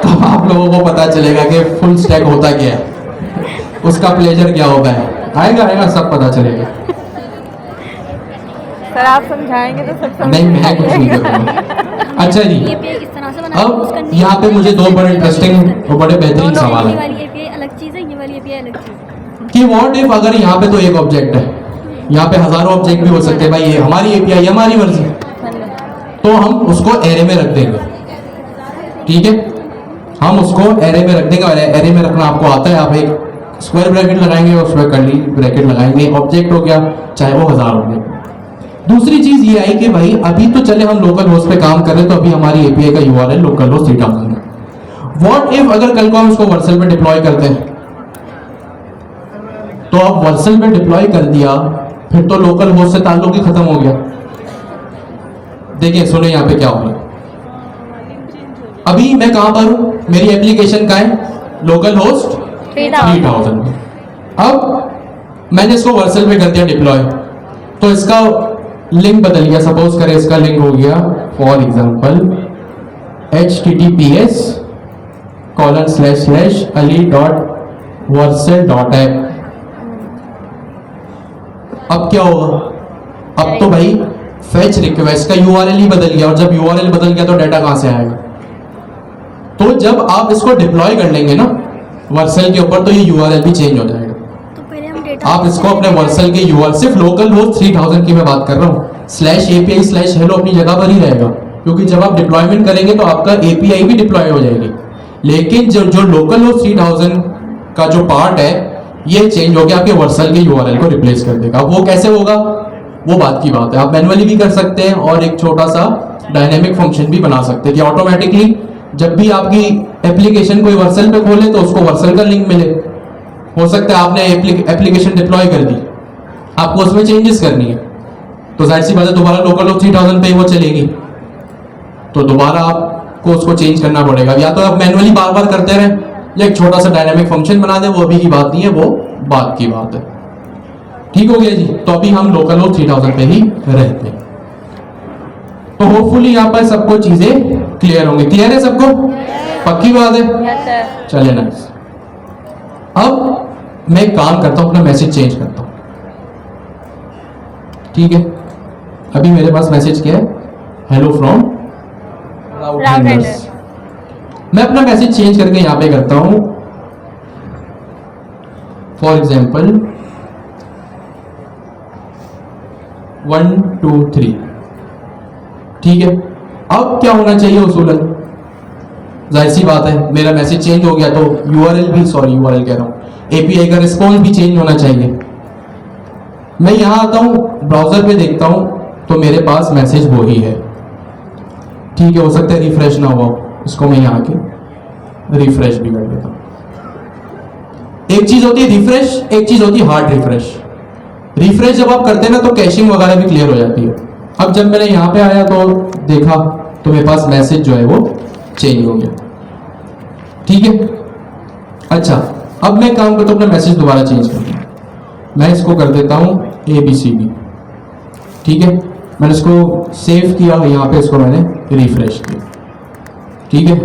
तब आप लोगों को पता चलेगा कि फुल स्टैक होता क्या है, उसका प्लेजर क्या होता है। आएगा सब पता चलेगा। सर आप समझाएंगे तो सब नहीं, मैं कुछ नहीं करूँगा। अच्छा जी, एपीआई किस तरह से बनाना अब यहाँ पे मुझे दो बड़े इंटरेस्टिंग और बड़े बेहतरीन सवाल ये है वाली एपीआई अलग चीज़ है, ये वाली एपीआई अलग चीज़ है। कि व्हाट इफ अगर यहाँ पे तो एक ऑब्जेक्ट है, यहाँ पे हजारों ऑब्जेक्ट भी हो सकते हैं, भाई ये हमारी एपीआई हमारी मर्जी, तो हम उसको एरे में रख देंगे। ठीक है, हम उसको एरे में रख देंगे और एरे में रखना आपको आता है। आप एक स्क्वायर ब्रैकेट लगाएंगे और उसमें कर्ली ब्रैकेट लगाएंगे, ऑब्जेक्ट हो गया, चाहे वो 1000 ऑब्जेक्ट। दूसरी चीज ये आई कि भाई अभी तो चले हम लोकल होस्ट पे काम कर रहे हैं, तो अभी हमारी एपीआई का यूआरएल लोकल होस्ट 3000 है। व्हाट इफ अगर कल को हम इसको वर्सल पे डिप्लॉय करते हैं, तो अब वर्सल पे डिप्लॉय कर दिया, फिर तो लोकल होस्ट से ताल्लुक ही खत्म हो गया। देखिए सुने यहाँ पे क्या हो रहा है। अभी मैं कहां पर हूं, मेरी एप्लीकेशन का है लोकल होस्ट 3000 में। अब मैंने इसको वर्सल पे कर दिया डिप्लॉय, तो इसका लिंक बदल गया। सपोज करें इसका लिंक हो गया फॉर एग्जांपल https://ali.versal.app। अब क्या होगा, अब तो भाई फेच रिक्वेस्ट का यूआरएल ही बदल गया, और जब यूआरएल बदल गया तो डाटा कहां से आएगा। तो जब आप इसको डिप्लॉय कर लेंगे ना वर्सल के ऊपर, तो ये यूआरएल भी चेंज हो जाएगा। तो पहले हम डेटा आप इसको अपने वर्सल के यूआरएल, सिर्फ लोकल होस्ट 3000 की मैं बात कर रहा हूँ, /API/hello अपनी जगह पर ही रहेगा, क्योंकि जब आप डिप्लॉयमेंट करेंगे तो आपका एपीआई भी डिप्लॉय हो जाएगी। लेकिन जो लोकल होस्ट 3000 का जो पार्ट है, ये चेंज हो गया, आपके वर्सल के यूआरएल को रिप्लेस कर देगा। वो कैसे होगा, वो बात की बात है। आप मैनुअली भी कर सकते हैं और एक छोटा सा डायनेमिक फंक्शन भी बना सकते हैं कि ऑटोमेटिकली जब भी आपकी एप्लीकेशन कोई वर्सल पे खोले तो उसको वर्सल का लिंक मिले। हो सकता है आपने एप्लीकेशन डिप्लॉय कर दी, आपको उसमें चेंजेस करनी है, तो जाहिर सी बात है दोबारा लोकल होस्ट 3000 पे वो चलेगी, तो दोबारा आपको उसको चेंज करना पड़ेगा। या तो आप मैनुअली बार बार करते रहें, या एक छोटा सा डायनेमिक फंक्शन बना दे, वो अभी की बात नहीं है, वो बात की बात है। ठीक हो गया जी। तो अभी हम लोकल होस्ट 3000 पे ही रहते हैं। तो होपफुली यहाँ पर सबको चीजें क्लियर होंगी। क्लियर है सबको? पक्की बात है? चले ना, अब मैं एक काम करता हूं, अपना मैसेज चेंज करता हूं। ठीक है, अभी मेरे पास मैसेज क्या है, हेलो फ्रॉम राउट हैंडलर्स। मैं अपना मैसेज चेंज करके यहां पे करता हूं, फॉर एग्जाम्पल 1 2 3। ठीक है, अब क्या होना चाहिए उसूलन, जाहिर सी बात है मेरा मैसेज चेंज हो गया तो यूआरएल कह रहा हूं, एपीआई का रिस्पॉन्स भी चेंज होना चाहिए। मैं यहां आता हूं, ब्राउजर पे देखता हूं, तो मेरे पास मैसेज वो ही है। ठीक है, हो सकता है रिफ्रेश ना हुआ, इसको मैं यहां आके रिफ्रेश भी कर देता हूं। एक चीज होती है रिफ्रेश, एक चीज होती है हार्ड रिफ्रेश। रिफ्रेश जब आप करते हैं ना तो कैशिंग वगैरह भी क्लियर हो जाती है। अब जब मैंने यहां पे आया तो देखा तो मेरे पास मैसेज जो है वो चेंज हो गया। ठीक है, अच्छा अब मैं काम करता हूं, अपना मैसेज दोबारा चेंज करता हूं। मैं इसको कर देता हूं ABCD। ठीक है, मैंने इसको सेव किया, यहां पे इसको मैंने रिफ्रेश किया। ठीक है,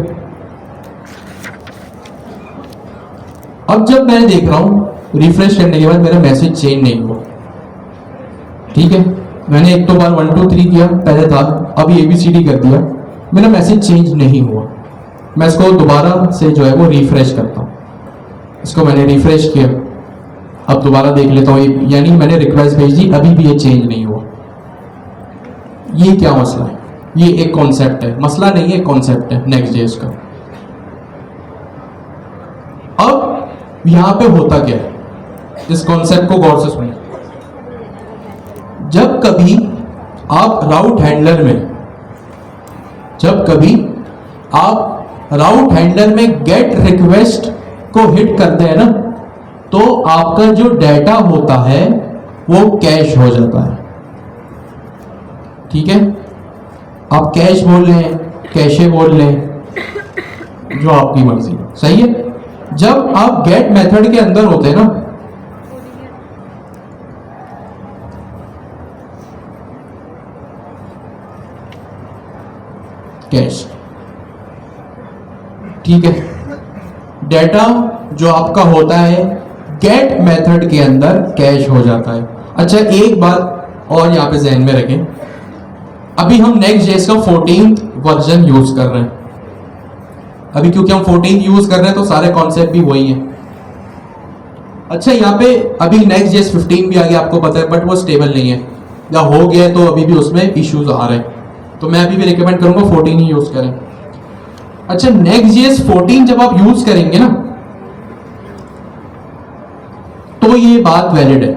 अब जब मैं देख रहा हूं रिफ्रेश करने के बाद मेरा मैसेज चेंज नहीं हुआ। ठीक है, मैंने एक दो बार 1 2 3 किया, पहले था, अभी ABCD कर दिया, मेरा मैसेज चेंज नहीं हुआ। मैं इसको दोबारा से जो है वो रिफ्रेश करता हूं। इसको मैंने रिफ्रेश किया, अब दोबारा देख लेता हूं, यानी मैंने रिक्वेस्ट भेज दी, अभी भी ये चेंज नहीं हुआ। ये क्या मसला है? ये एक कॉन्सेप्ट है, मसला नहीं है, कॉन्सेप्ट है नेक्स्ट.js का। अब यहां पे होता क्या है, इस कॉन्सेप्ट को गौर से सुनिए। जब कभी आप राउट हैंडलर में गेट रिक्वेस्ट को हिट करते हैं ना, तो आपका जो डाटा होता है वो कैश हो जाता है। ठीक है, आप कैश बोल लें, कैशे बोल लें, जो आपकी मर्जी, सही है। जब आप गेट मेथड के अंदर होते हैं ना, कैश, ठीक है, डाटा जो आपका होता है गेट मेथड के अंदर कैश हो जाता है। अच्छा एक बात और यहाँ पे जहन में रखें, अभी हम Next.js का 14th वर्जन यूज कर रहे हैं। अभी क्योंकि हम 14 यूज कर रहे हैं तो सारे कॉन्सेप्ट भी वही हैं। अच्छा, यहाँ पे अभी Next.js 15 भी आ गया, आपको पता है, बट वो स्टेबल नहीं है या हो गया है, तो अभी भी उसमें इश्यूज आ रहे हैं। तो मैं अभी भी रिकमेंड करूंगा 14 ही यूज करें। अच्छा, Next.js 14 जब आप यूज करेंगे ना, तो ये बात वैलिड है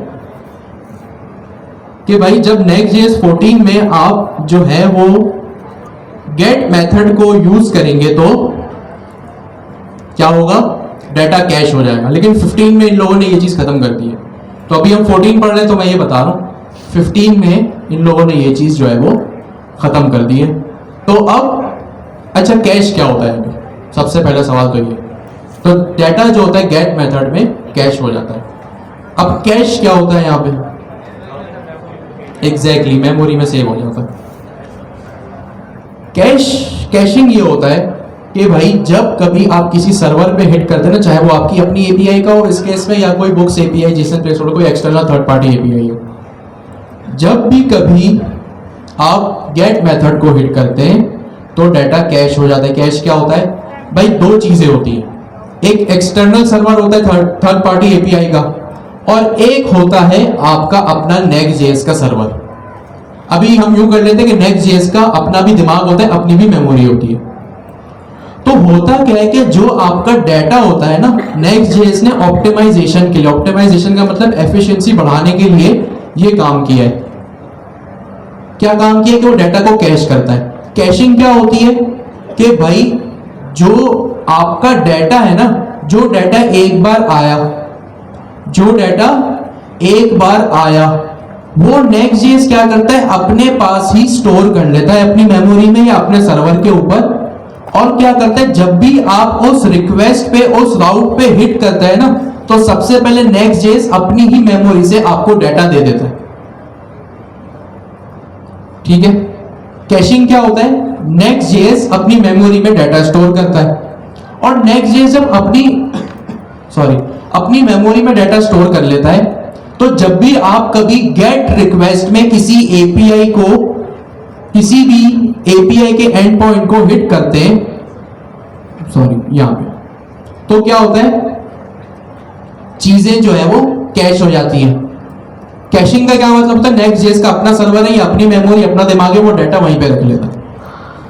कि भाई जब Next.js 14 में आप जो है वो गेट मेथड को यूज करेंगे तो क्या होगा, डाटा कैश हो जाएगा। लेकिन 15 में इन लोगों ने ये चीज खत्म कर दी है। तो अभी हम 14 पढ़ रहे हैं तो मैं ये बता रहा हूं 15 में इन लोगों ने ये चीज जो है वो खत्म कर दी है। तो अब अच्छा, कैश क्या होता है? अभी सबसे पहला सवाल तो ये, तो डाटा जो होता है गेट मेथड में कैश हो जाता है। अब कैश क्या होता है यहाँ पे? एग्जैक्टली मेमोरी में सेव हो जाता है। कैशिंग ये होता है कि भाई जब कभी आप किसी सर्वर पे हिट करते हैं ना, चाहे वो आपकी अपनी एपीआई का हो इस केस में, या कोई बुक्स एपीआई, जेसन प्लेसहोल्डर, कोई एक्सटर्नल थर्ड पार्टी एपीआई हो, जब भी कभी आप गेट मेथड को हिट करते हैं तो डाटा कैश हो जाता है। कैश क्या होता है भाई? दो चीजें होती हैं, एक एक्सटर्नल सर्वर होता है थर्ड पार्टी एपीआई का, और एक होता है आपका अपना Next.js का सर्वर। अभी हम यूं कर लेते हैं कि Next.js का अपना भी दिमाग होता है, अपनी भी मेमोरी होती है। तो होता क्या है कि जो आपका डाटा होता है ना, Next.js ने ऑप्टिमाइजेशन के लिए, ऑप्टिमाइजेशन का मतलब एफिशिएंसी बढ़ाने के लिए ये काम किया है। क्या काम किया कि वो डाटा को कैश करता है। कैशिंग क्या होती है कि भाई जो आपका डाटा है ना, जो डाटा एक बार आया, वो Next.js क्या करता है, अपने पास ही स्टोर कर लेता है अपनी मेमोरी में या अपने सर्वर के ऊपर। और क्या करता है, जब भी आप उस रिक्वेस्ट पे, उस राउट पे हिट करता है ना, तो सबसे पहले Next.js अपनी ही मेमोरी से आपको डाटा दे देता है। ठीक है, कैशिंग क्या होता है? Next.js अपनी मेमोरी में डाटा स्टोर करता है, और Next.js जब अपनी मेमोरी में डाटा स्टोर कर लेता है, तो जब भी आप कभी गेट रिक्वेस्ट में किसी एपीआई को, किसी भी एपीआई के एंड पॉइंट को हिट करते हैं, यहां पे, तो क्या होता है, चीजें जो है वो कैश हो जाती हैं। कैशिंग का क्या मतलब होता है? Next.js का अपना सर्वर है या अपनी मेमोरी, अपना दिमाग है, वो डाटा वहीं पे रख लेता है।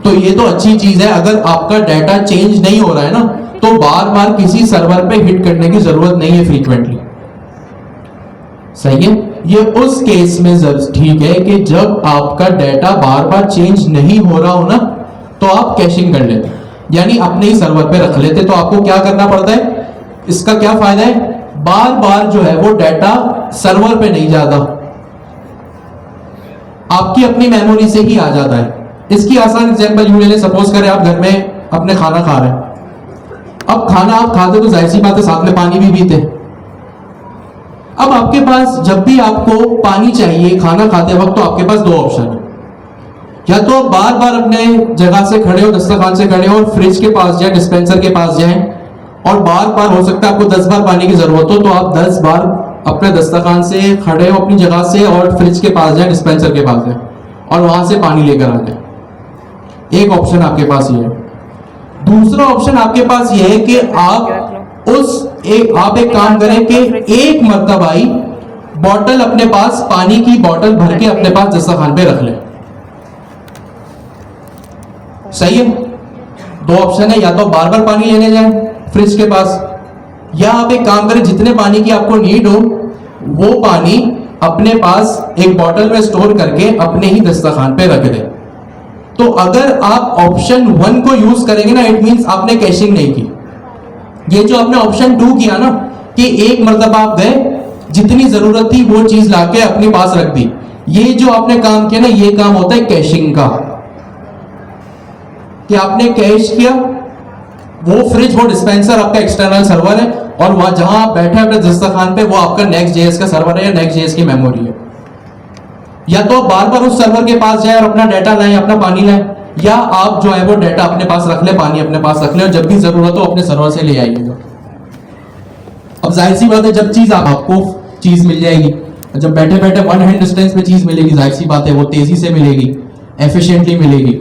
तो ये तो अच्छी चीज है। अगर आपका डाटा चेंज नहीं हो रहा है ना, तो बार बार किसी सर्वर पे हिट करने की जरूरत नहीं है फ्रीक्वेंटली। सही है, ये उस केस में ठीक है कि जब आपका डाटा बार बार चेंज नहीं हो रहा हो ना, तो आप कैशिंग कर लेते, यानी अपने ही सर्वर पे रख लेते। तो आपको क्या करना पड़ता है, इसका क्या फायदा है, बार बार जो है वो डाटा सर्वर पे नहीं जाता, आपकी अपनी मेमोरी से ही आ जाता है। इसकी आसान एग्जांपल यूं ले लें, सपोज करें आप घर में अपने खाना खा रहे हैं। अब खाना आप खाते तो जाहिर सी बात है साथ में पानी भी पीते। अब आपके पास जब भी आपको पानी चाहिए खाना खाते वक्त, तो आपके पास दो ऑप्शन है, या तो आप बार बार अपने जगह से खड़े हो, दस्तरखान से खड़े हो और फ्रिज के पास जाए, डिस्पेंसर के पास जाएं, और बार बार हो सकता है आपको 10 बार पानी की जरूरत हो, तो आप 10 बार अपने दस्तरखान से खड़े हो अपनी जगह से और फ्रिज के पास जाए, डिस्पेंसर के पास जाए और वहां से पानी लेकर आ जाए। एक ऑप्शन आपके पास ये है। दूसरा ऑप्शन आपके पास ये है कि आप एक काम करें कि एक मर्तबा ही बॉटल अपने पास, पानी की बॉटल भर के अपने पास दस्तरखान पे रख ले। सही है, दो ऑप्शन है, या तो बार बार पानी लेने जाए फ्रिज के पास, या आप एक काम करें जितने पानी की आपको नीड हो वो पानी अपने पास एक बोतल में स्टोर करके अपने ही दस्तरखान पे रख दें। तो अगर आप ऑप्शन 1 को यूज करेंगे ना, इट मींस आपने कैशिंग नहीं की। ये जो आपने ऑप्शन 2 किया ना, कि एक मर्तबा आप गए, जितनी जरूरत थी वो चीज लाके अपने पास रख दी, ये जो आपने काम किया ना, ये काम होता है कैशिंग का। कि आपने कैश किया, वो फ्रिज, वो डिस्पेंसर आपका एक्सटर्नल सर्वर है, और वहां जहां आप बैठे हैं अपने दस्तरखान पे, वो आपका Next.js का सर्वर है या Next.js की मेमोरी है। या तो बार बार उस सर्वर के पास जाए और अपना डाटा लाएं, अपना पानी लाएं, या आप जो है वो डाटा अपने पास रख ले, पानी अपने पास रख ले, और जब भी जरूरत हो अपने सर्वर से ले आइएगा। अब जाहिर सी बात है, जब चीज आपको चीज मिल जाएगी, जब बैठे बैठे वन हैंड डिस्टेंस पे चीज मिलेगी, जाहिर सी बात है वो तेजी से मिलेगी, एफिशिएंटली मिलेगी।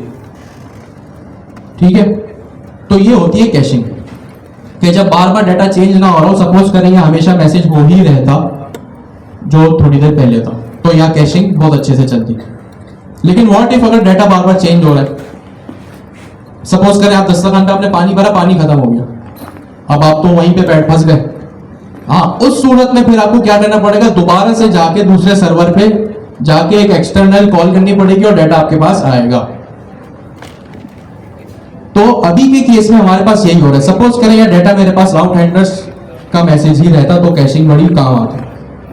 ठीक है, तो ये होती है कैशिंग कि जब बार बार डाटा चेंज ना हो रहा हो, सपोज करें हमेशा मैसेज हो ही रहता जो थोड़ी देर पहले था, तो यहाँ कैशिंग बहुत अच्छे से चलती। लेकिन व्हाट इफ अगर डाटा बार बार चेंज हो रहा है, सपोज करें आप दस्तरखान पे आपने पानी भरा, पानी खत्म हो गया, अब आप तो वहीं पे बैठ फंस गए। हाँ, उस सूरत में फिर आपको क्या करना पड़ेगा, दोबारा से जाके दूसरे सर्वर पे जाके एक एक्सटर्नल कॉल करनी पड़ेगी और डाटा आपके पास आएगा। तो अभी के केस में हमारे पास यही हो रहा है। सपोज करें यार डाटा मेरे पास राउट हैंडलर्स का मैसेज ही रहता तो कैशिंग बड़ी काम आती।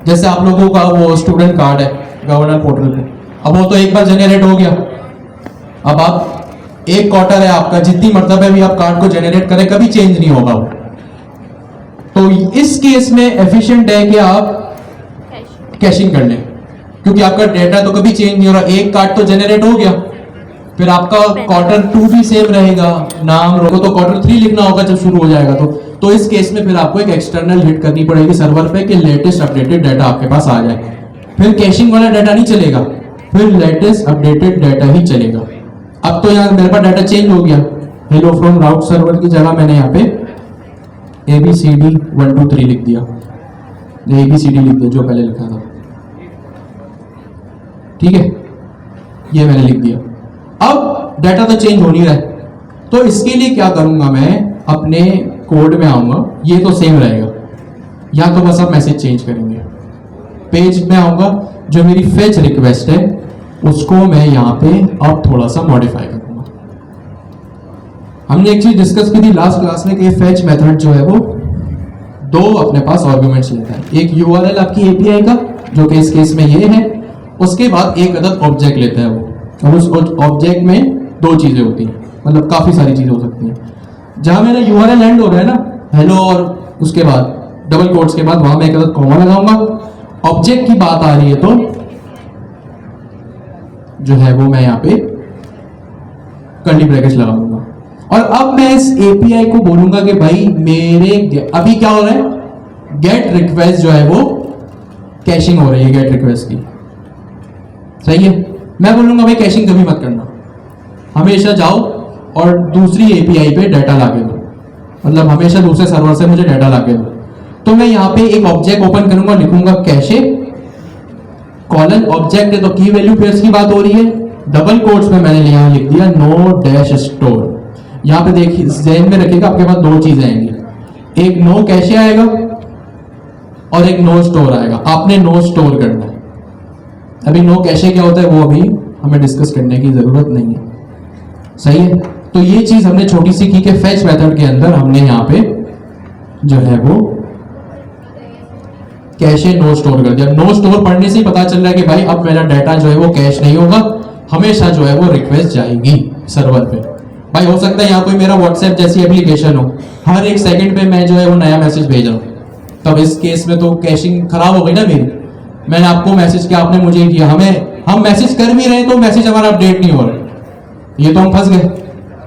जैसे आप लोगों का वो स्टूडेंट कार्ड है गवर्नर पोर्टल पे, अब वो तो एक बार जेनरेट हो गया, अब आप एक क्वार्टर है आपका, जितनी मरतबा भी आप कार्ड को जेनरेट करें कभी चेंज नहीं होगा वो। तो इस केस में एफिशिएंट है कि आप कैशिंग कर लें, क्योंकि आपका डेटा तो कभी चेंज नहीं हो रहा। एक कार्ड तो जेनरेट हो गया, फिर आपका क्वार्टर 2 भी सेम रहेगा, नाम रोको तो क्वार्टर 3 लिखना होगा जब शुरू हो जाएगा। तो इस केस में फिर आपको एक एक्सटर्नल हिट करनी पड़ेगी सर्वर पे कि लेटेस्ट अपडेटेड डाटा आपके पास आ जाए। फिर कैशिंग वाला डाटा नहीं चलेगा, फिर लेटेस्ट अपडेटेड डाटा ही चलेगा। अब तो यहाँ मेरे पास डाटा चेंज हो गया, हेलो फ्रॉम राउट सर्वर की जगह मैंने यहाँ पे ABCD 1 2 3 लिख दिया, ABCD लिख दिया जो पहले लिखा था। ठीक है, ये मैंने लिख दिया। अब डाटा तो चेंज हो नहीं रहा है, तो इसके लिए क्या करूंगा, मैं अपने कोड में आऊंगा, ये तो सेम रहेगा, या तो बस आप मैसेज चेंज करेंगे। पेज में आऊंगा, जो मेरी फेच रिक्वेस्ट है उसको मैं यहाँ पे अब थोड़ा सा मॉडिफाई करूंगा। हमने एक चीज डिस्कस की थी लास्ट क्लास में कि फेच मेथड जो है वो 2 अपने पास आर्गुमेंट्स लेता है, एक URL आपकी API का जो कि इस केस में ये है, उसके बाद एक अदद ऑब्जेक्ट लेता है वो, और उस ऑब्जेक्ट में 2 चीजें होती हैं, मतलब काफी सारी चीजें हो सकती हैं। जहां मेरा URL एंड हो रहा है ना हेलो, और उसके बाद डबल कोट्स के बाद वहां मैं एक अदद कॉमा लगाऊंगा। ऑब्जेक्ट की बात आ रही है तो जो है वो मैं यहाँ पे कर्ली ब्रैकेट्स लगाऊंगा, और अब मैं इस API को बोलूंगा कि भाई मेरे अभी क्या हो रहा है, गेट रिक्वेस्ट जो है वो कैशिंग हो रही है गेट रिक्वेस्ट की, सही है। मैं बोलूंगा भाई कैशिंग कभी मत करना, हमेशा जाओ और दूसरी API पे डाटा लाके दो, मतलब हमेशा दूसरे सर्वर से मुझे डाटा लाके दो। तो मैं यहाँ पे एक ऑब्जेक्ट ओपन करूंगा, लिखूंगा कैशे कॉलन ऑब्जेक्ट है तो की वैल्यू पेयर्स की बात हो रही है, डबल कोट्स में मैंने यहाँ लिख दिया नो डैश स्टोर। यहाँ पे देखिए ध्यान में रखिएगा, आपके पास 2 चीजें आएंगी, एक नो कैशे आएगा और एक नो स्टोर आएगा। आपने नो स्टोर करना है। अभी नो कैशे क्या होता है वो अभी हमें डिस्कस करने की जरूरत नहीं है, सही है। तो ये चीज हमने छोटी सी की कि फेच मेथड के अंदर हमने यहाँ पे जो है वो कैशे नो स्टोर कर दिया। नो स्टोर पढ़ने से ही पता चल रहा है कि भाई अब मेरा डाटा जो है वो कैश नहीं होगा, हमेशा जो है वो रिक्वेस्ट जाएगी सर्वर पे। भाई हो सकता है यहाँ कोई मेरा व्हाट्सएप जैसी एप्लीकेशन हो, हर एक सेकंड पे मैं जो है वो नया मैसेज भेज रहा हूँ, तब इस केस में तो कैशिंग खराब हो गई ना मेरी। मैंने आपको मैसेज किया, आपने मुझे किया, हम मैसेज कर भी रहे तो मैसेज हमारा अपडेट नहीं हो रहा, ये तो हम फंस गए।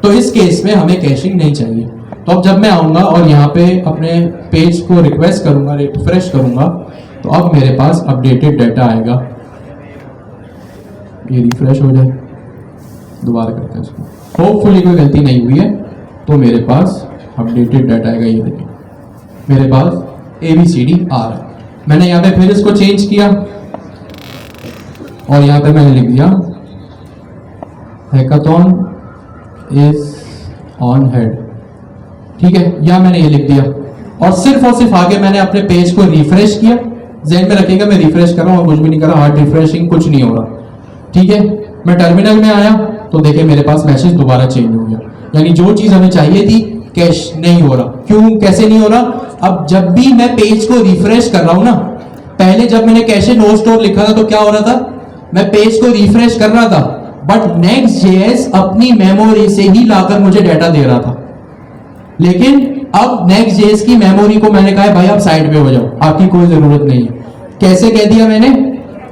तो इस केस में हमें कैशिंग नहीं चाहिए। तो अब जब मैं आऊंगा और यहाँ पे अपने पेज को रिक्वेस्ट करूंगा, रिफ्रेश करूंगा, तो अब मेरे पास अपडेटेड डाटा आएगा। ये रिफ्रेश हो जाए, दोबारा करते हैं इसको, होपफुली कोई गलती नहीं हुई है, तो मेरे पास अपडेटेड डाटा आएगा। ये देखिए मेरे पास ABCD आ रहा है। मैंने यहाँ पे फिर इसको चेंज किया और यहाँ पे मैंने लिख दिया हैकाथॉन इज ऑन हेड, ठीक है, यहाँ मैंने ये लिख दिया और सिर्फ आगे मैंने अपने पेज को रिफ्रेश किया। ज़हन में रखिएगा मैं रिफ्रेश कर रहा हूँ और कुछ भी नहीं कर रहा, हार्ड रिफ्रेशिंग कुछ नहीं हो रहा, ठीक है। मैं टर्मिनल में आया तो देखे मेरे पास मैसेज दोबारा चेंज हो गया, यानी जो चीज हमें चाहिए थी कैश नहीं हो रहा। क्यों, कैसे नहीं हो रहा? अब जब भी मैं पेज को रिफ्रेश कर रहा हूं ना, पहले जब मैंने कैशे नो स्टोर लिखा था तो क्या हो रहा था, मैं पेज को रिफ्रेश कर रहा था, बट Next.js अपनी मेमोरी से ही लाकर मुझे डाटा दे रहा था। लेकिन अब Next.js की मेमोरी को मैंने कहा भाई आप साइड पे हो जाओ, आपकी कोई जरूरत नहीं है। कैसे कह दिया मैंने,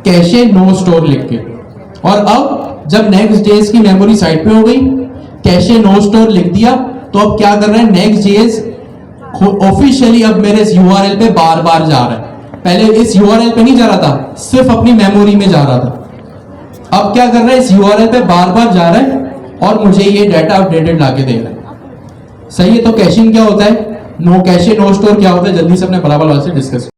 कैशे नो स्टोर लिख के। और अब जब Next.js की मेमोरी साइड पे हो गई, कैशे नो स्टोर लिख दिया, तो अब क्या कर रहा है Next.js ऑफिशियली अब मेरे इस URL पे बार बार जा रहा है। पहले इस यूआरएल पे नहीं जा रहा था, सिर्फ अपनी मेमोरी में जा रहा था। अब क्या कर रहा है, इस यूआरएल पे बार बार जा रहा है और मुझे ये डाटा अपडेटेड लाके दे रहा है। सही है। तो कैशिंग क्या होता है, नो कैशे नो स्टोर क्या होता है, जल्दी से अपने बराबर वाले से डिस्कस